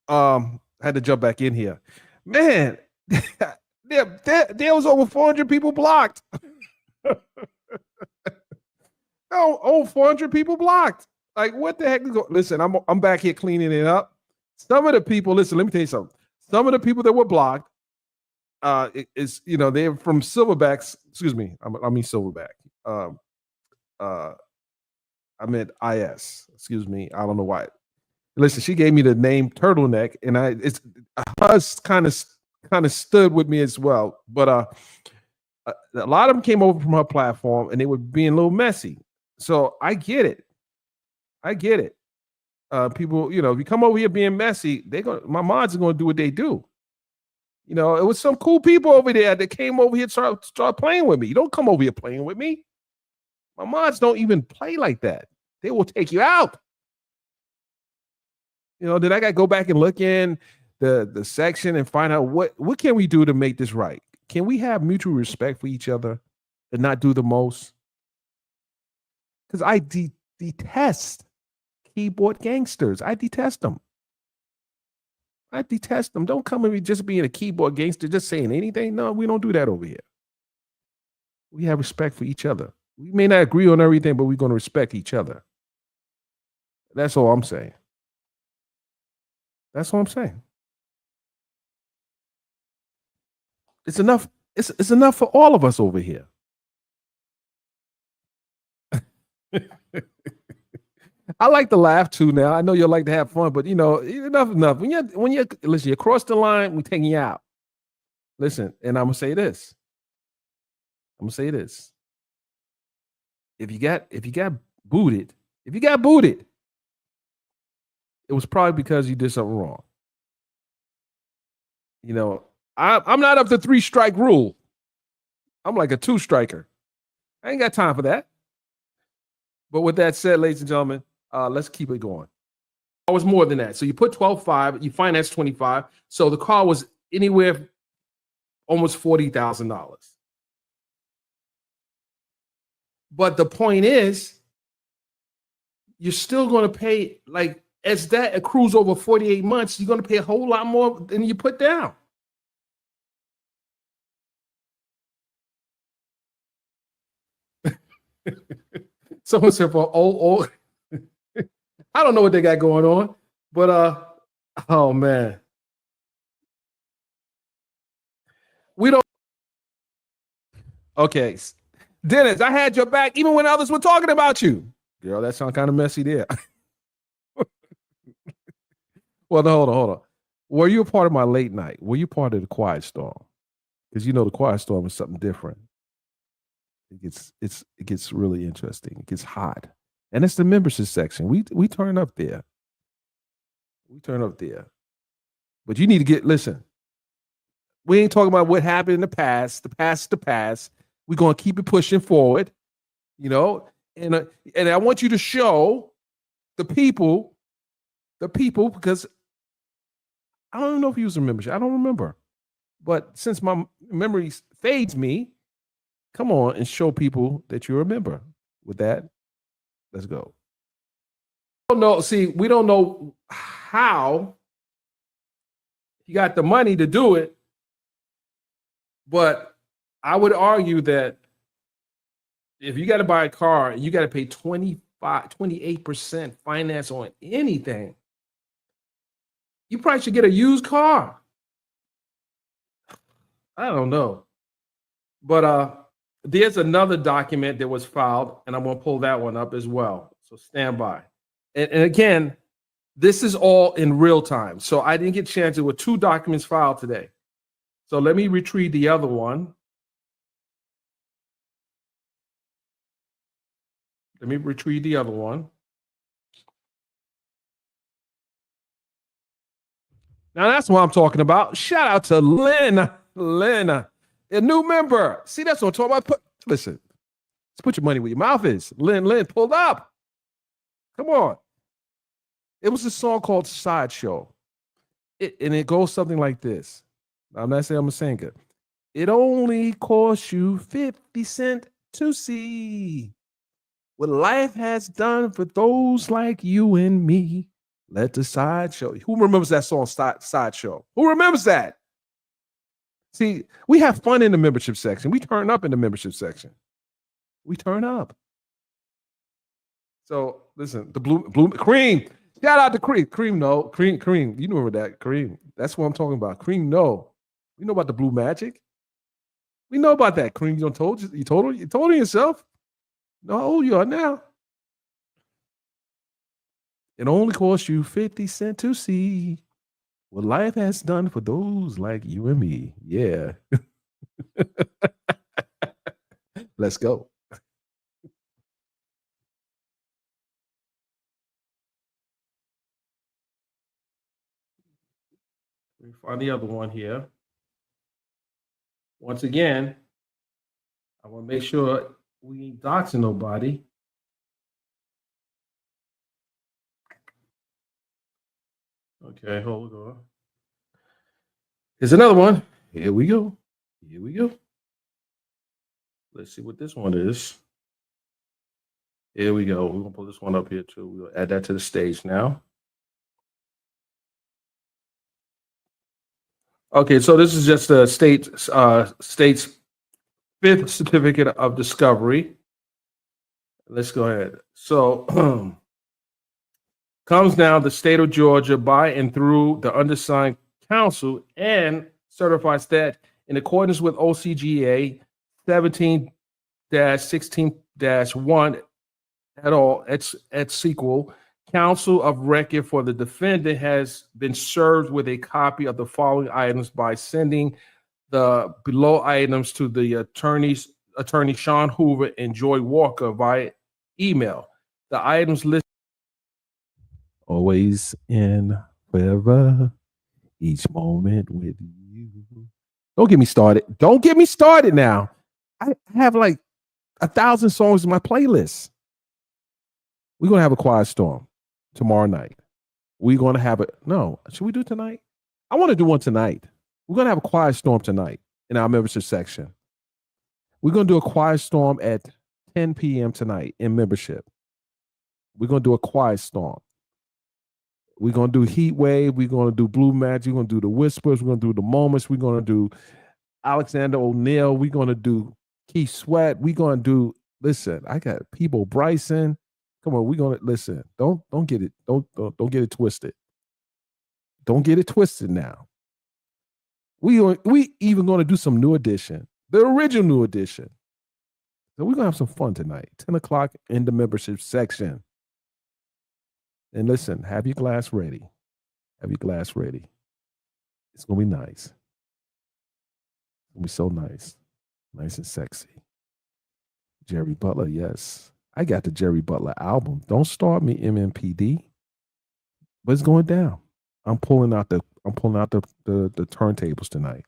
S1: I had to jump back in here. Man, there was over 400 people blocked. Oh, 400 people blocked. Like, what the heck is going? Listen, I'm back here cleaning it up. Some of the people, listen, let me tell you something. Some of the people that were blocked, they're from Silverbacks. Excuse me, I mean Silverback. I meant IS. Excuse me, I don't know why. Listen, she gave me the name Turtleneck, and it's hers kind of stood with me as well. But a lot of them came over from her platform, and they were being a little messy. So I get it. People, if you come over here being messy, my mods are gonna do what they do. It was some cool people over there that came over here to start playing with me. You don't come over here playing with me. My mods don't even play like that. They will take you out. Then I got to go back and look in the section and find out what can we do to make this right. Can we have mutual respect for each other and not do the most? Because I detest keyboard gangsters. I detest them. Don't come at me just being a keyboard gangster, just saying anything. No, we don't do that over here. We have respect for each other. We may not agree on everything, but we're going to respect each other. That's all I'm saying. That's all I'm saying. It's enough. It's enough for all of us over here. I like to laugh too now. I know you like to have fun, but enough. When you listen, you cross the line, we taking you out. Listen, and I'm gonna say this. If you got booted, it was probably because you did something wrong. I'm not up to 3-strike rule. I'm like a 2-striker. I ain't got time for that. But with that said, ladies and gentlemen, let's keep it going. It was more than that. So you put 12.5, you financed 25. So the car was anywhere almost $40,000. But the point is, you're still going to pay, like, as that accrues over 48 months, you're going to pay a whole lot more than you put down. Someone said for old. I don't know what they got going on, but oh man. We don't. Okay. Dennis, I had your back even when others were talking about you. Girl, that sounds kind of messy there. Well, no, hold on. Were you a part of my late night? Were you part of the Quiet Storm? Because the Quiet Storm is something different. It gets really interesting. It gets hot. And it's the membership section. We turn up there. But you need to listen. We ain't talking about what happened in the past. The past is the past. We're going to keep it pushing forward, and I want you to show the people, because I don't even know if he was a membership. I don't remember. But since my memory fades me, come on and show people that you're a member. With that, let's go. Don't know. See, we don't know how he got the money to do it, but I would argue that if you got to buy a car and you got to pay 28% finance on anything, you probably should get a used car. I don't know. But there's another document that was filed, and I'm going to pull that one up as well. So stand by. And again, this is all in real time. So I didn't get a chance. There were 2 documents filed today. So let me retrieve the other one. Let me retrieve the other one. Now that's what I'm talking about. Shout out to Lynn, a new member. See, that's what I'm talking about. Listen, let's put your money where your mouth is. Lynn, pulled up. Come on. It was a song called Sideshow. And it goes something like this. I'm not saying I'm a singer. It only costs you 50 cents to see what life has done for those like you and me. Let the sideshow. Who remembers that song, Sideshow? Who remembers that? See, we have fun in the membership section. We turn up in the membership section. We turn up. So listen, the blue cream. Shout out to Cream. Cream, no. Cream. You remember that. Cream. That's what I'm talking about. Cream, no. We know about the blue magic. We know about that. Cream, you told her yourself. No, how old you are now. It only costs you 50 cents to see what life has done for those like you and me. Yeah. Let's go. Let me find the other one here. Once again, I want to make sure we ain't doxing nobody. Okay, hold on. Here's another one. Here we go. Let's see what this one is. Here we go. We're going to pull this one up here too. We'll add that to the stage now. Okay, so this is just the state's 5th certificate of discovery. Let's go ahead. So comes now the state of Georgia by and through the undersigned council and certifies that in accordance with OCGA 17-16-1 at all, at sequel, counsel of record for the defendant has been served with a copy of the following items by sending the below items to the attorney Sean Hoover and Joy Walker via email. The items listed always and forever, each moment with you. Don't get me started now. I have like 1,000 songs in my playlist. We're going to have a quiet storm tomorrow night. We're going to have it. No, should we do it tonight? I want to do one tonight. We're going to have a quiet storm tonight in our membership section. We're going to do a quiet storm at 10 p.m. tonight in membership. We're going to do a quiet storm. We're going to do Heat Wave. We're going to do Blue Magic. We're going to do the Whispers. We're going to do the Moments. We're going to do Alexander O'Neill. We're going to do Keith Sweat. We're going to do, listen, I got Peebo Bryson. Come on, we're going to listen. Don't get it. Don't get it twisted. Don't get it twisted now. We even going to do some new edition, the original new edition. So we're going to have some fun tonight. 10 o'clock in the membership section. And listen, have your glass ready. Have your glass ready. It's going to be nice. It's going to be so nice. Nice and sexy. Jerry Butler, yes. I got the Jerry Butler album. Don't start me, MMPD. But it's going down. I'm pulling out the turntables tonight.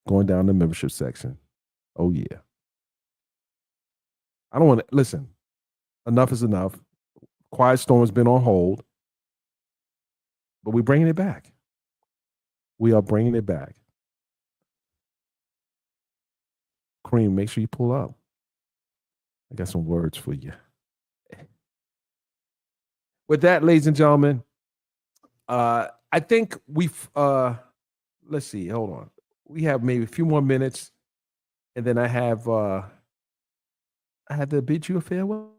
S1: Going down the membership section. Oh yeah. I don't want to listen. Enough is enough. Quiet Storm has been on hold. but we're bringing it back. We are bringing it back. Cream, make sure you pull up. I got some words for you. With that, ladies and gentlemen, I think we've let's see, hold on. We have maybe a few more minutes, and then I have to bid you a farewell.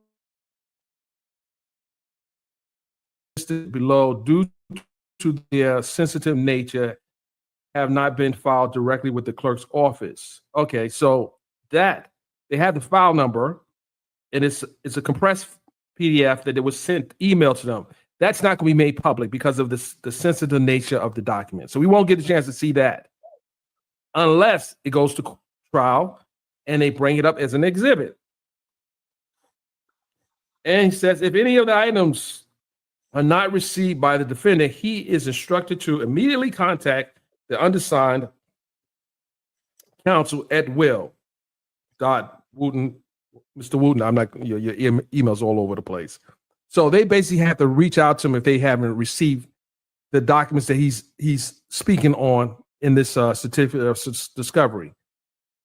S1: Below, due to their sensitive nature, have not been filed directly with the clerk's office. Okay, so that they have the file number, and it's a compressed PDF that it was sent email to them. That's not going to be made public because of the sensitive nature of the document. So we won't get a chance to see that unless it goes to trial and they bring it up as an exhibit. And he says, if any of the items are not received by the defendant, he is instructed to immediately contact the undersigned counsel at will. Wooten, Mr. Wooten, I'm not, your email's all over the place. So they basically have to reach out to him if they haven't received the documents that he's speaking on in this certificate of discovery.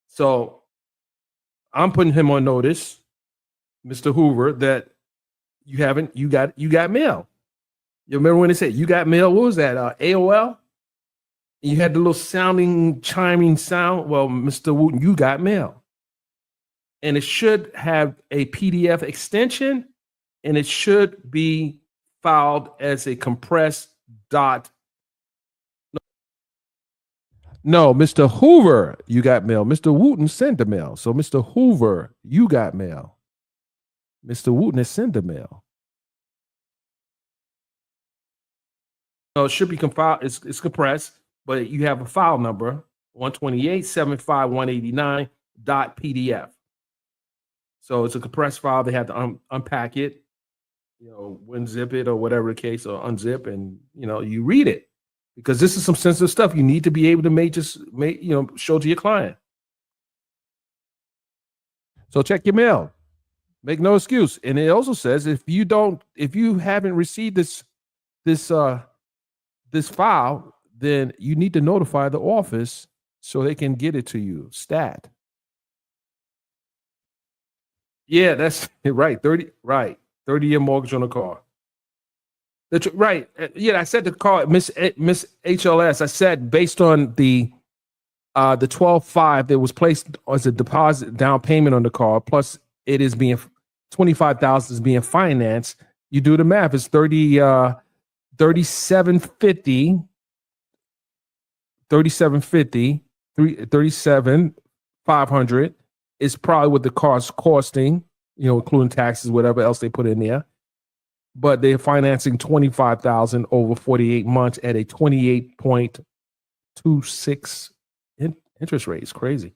S1: So I'm putting him on notice, Mr. Hoover, that you got mail. You remember when they said you got mail? What was that? AOL? You had the little chiming sound. Well, Mr. Wooten, you got mail. And it should have a PDF extension, and it should be filed as a compressed dot. No, Mr. Hoover, you got mail. Mr. Wooten sent the mail. So, Mr. Hoover, you got mail. Mr. Wooten has sent the mail. No, it should be compiled. It's compressed, but you have a file number 128.75.189.pdf. So it's a compressed file. They have to unpack it, unzip it or whatever the case, or unzip, and you read it, because this is some sensitive stuff. You need to be able to show to your client. So check your mail. Make no excuse. And it also says if you haven't received this file, then you need to notify the office so they can get it to you. Stat. Yeah, that's right. 30-year mortgage on the car. That's right. Yeah, I said the car, Miss HLS. I said based on the 12.5 that was placed as a deposit down payment on the car, plus it is being $25,000 is being financed. You do the math. It's 3750, 37,500 is probably what the car's costing, including taxes, whatever else they put in there. But they're financing $25,000 over 48 months at a 28.26 interest rate. It's crazy.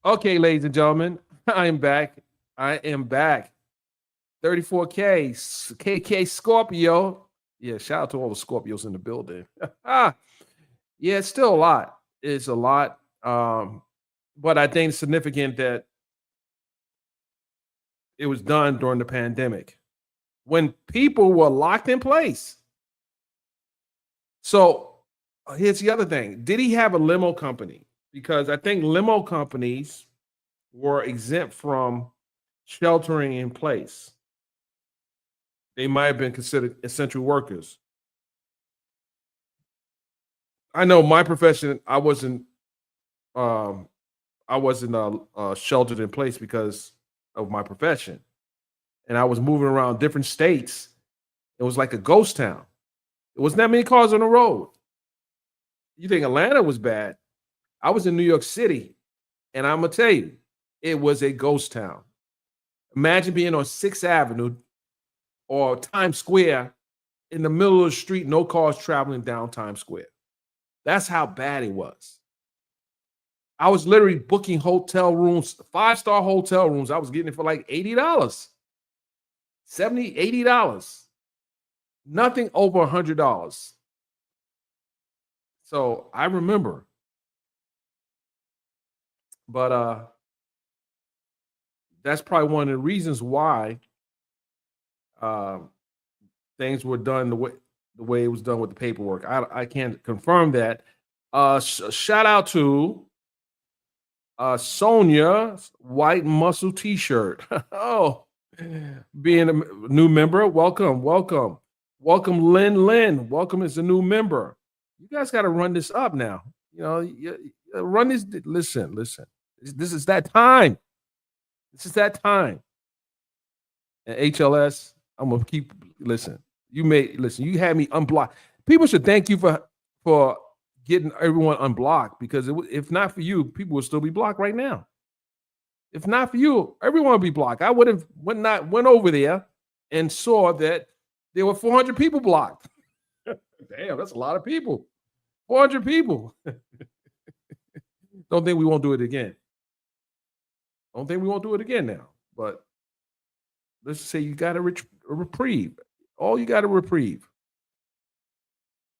S1: Okay, ladies and gentlemen, I am back. 34K, KK Scorpio. Yeah, shout out to all the Scorpios in the building. Yeah, it's still a lot. It's a lot. But I think it's significant that it was done during the pandemic when people were locked in place. So here's the other thing. Did he have a limo company? Because I think limo companies were exempt from sheltering in place. They might have been considered essential workers. I know my profession, I wasn't sheltered in place because of my profession. And I was moving around different states. It was like a ghost town. There wasn't that many cars on the road. You think Atlanta was bad? I was in New York City, and I'm going to tell you, it was a ghost town. Imagine being on 6th Avenue or Times Square in the middle of the street, no cars traveling down Times Square. That's how bad it was. I was literally booking hotel rooms, 5-star hotel rooms. I was getting it for like $80, $70, $80. Nothing over $100. So I remember. But that's probably one of the reasons why things were done the way it was done with the paperwork. I can't confirm that. Shout out to Sonia's white muscle T-shirt. Oh, being a new member, welcome, welcome, welcome, Lynn. Welcome as a new member. You guys got to run this up now. You know, run this. Listen. This is that time. This is that time. And HLS, I'm gonna keep listen. You had me unblocked. People should thank you for getting everyone unblocked, because if not for you, people would still be blocked right now. If not for you, everyone would be blocked. I went over there and saw that there were 400 people blocked. Damn, that's a lot of people. 400 people. Don't think we won't do it again. Don't think we won't do it again now. But let's say you got a reprieve. All you got a reprieve.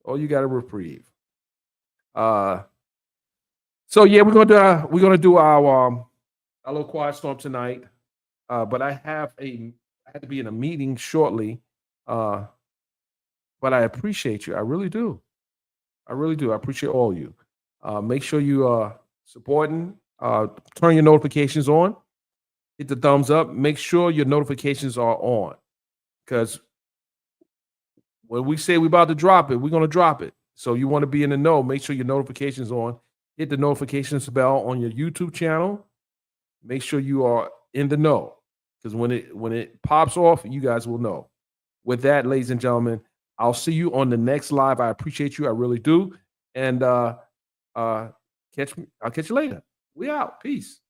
S1: All you got a reprieve. So yeah, we're gonna do our little quiet storm tonight. But I had to be in a meeting shortly. But I appreciate you. I really do. I really do. I appreciate all of you. Make sure you supporting. Turn your notifications on. Hit the thumbs up. Make sure your notifications are on, because when we say we're about to drop it, we're going to drop it. So you want to be in the know. Make sure your notifications on. Hit the notifications bell on your YouTube channel. Make sure you are in the know, because when it pops off, you guys will know. With that, ladies and gentlemen, I'll see you on the next live. I appreciate you. I really do. And I'll catch you later. We out. Peace.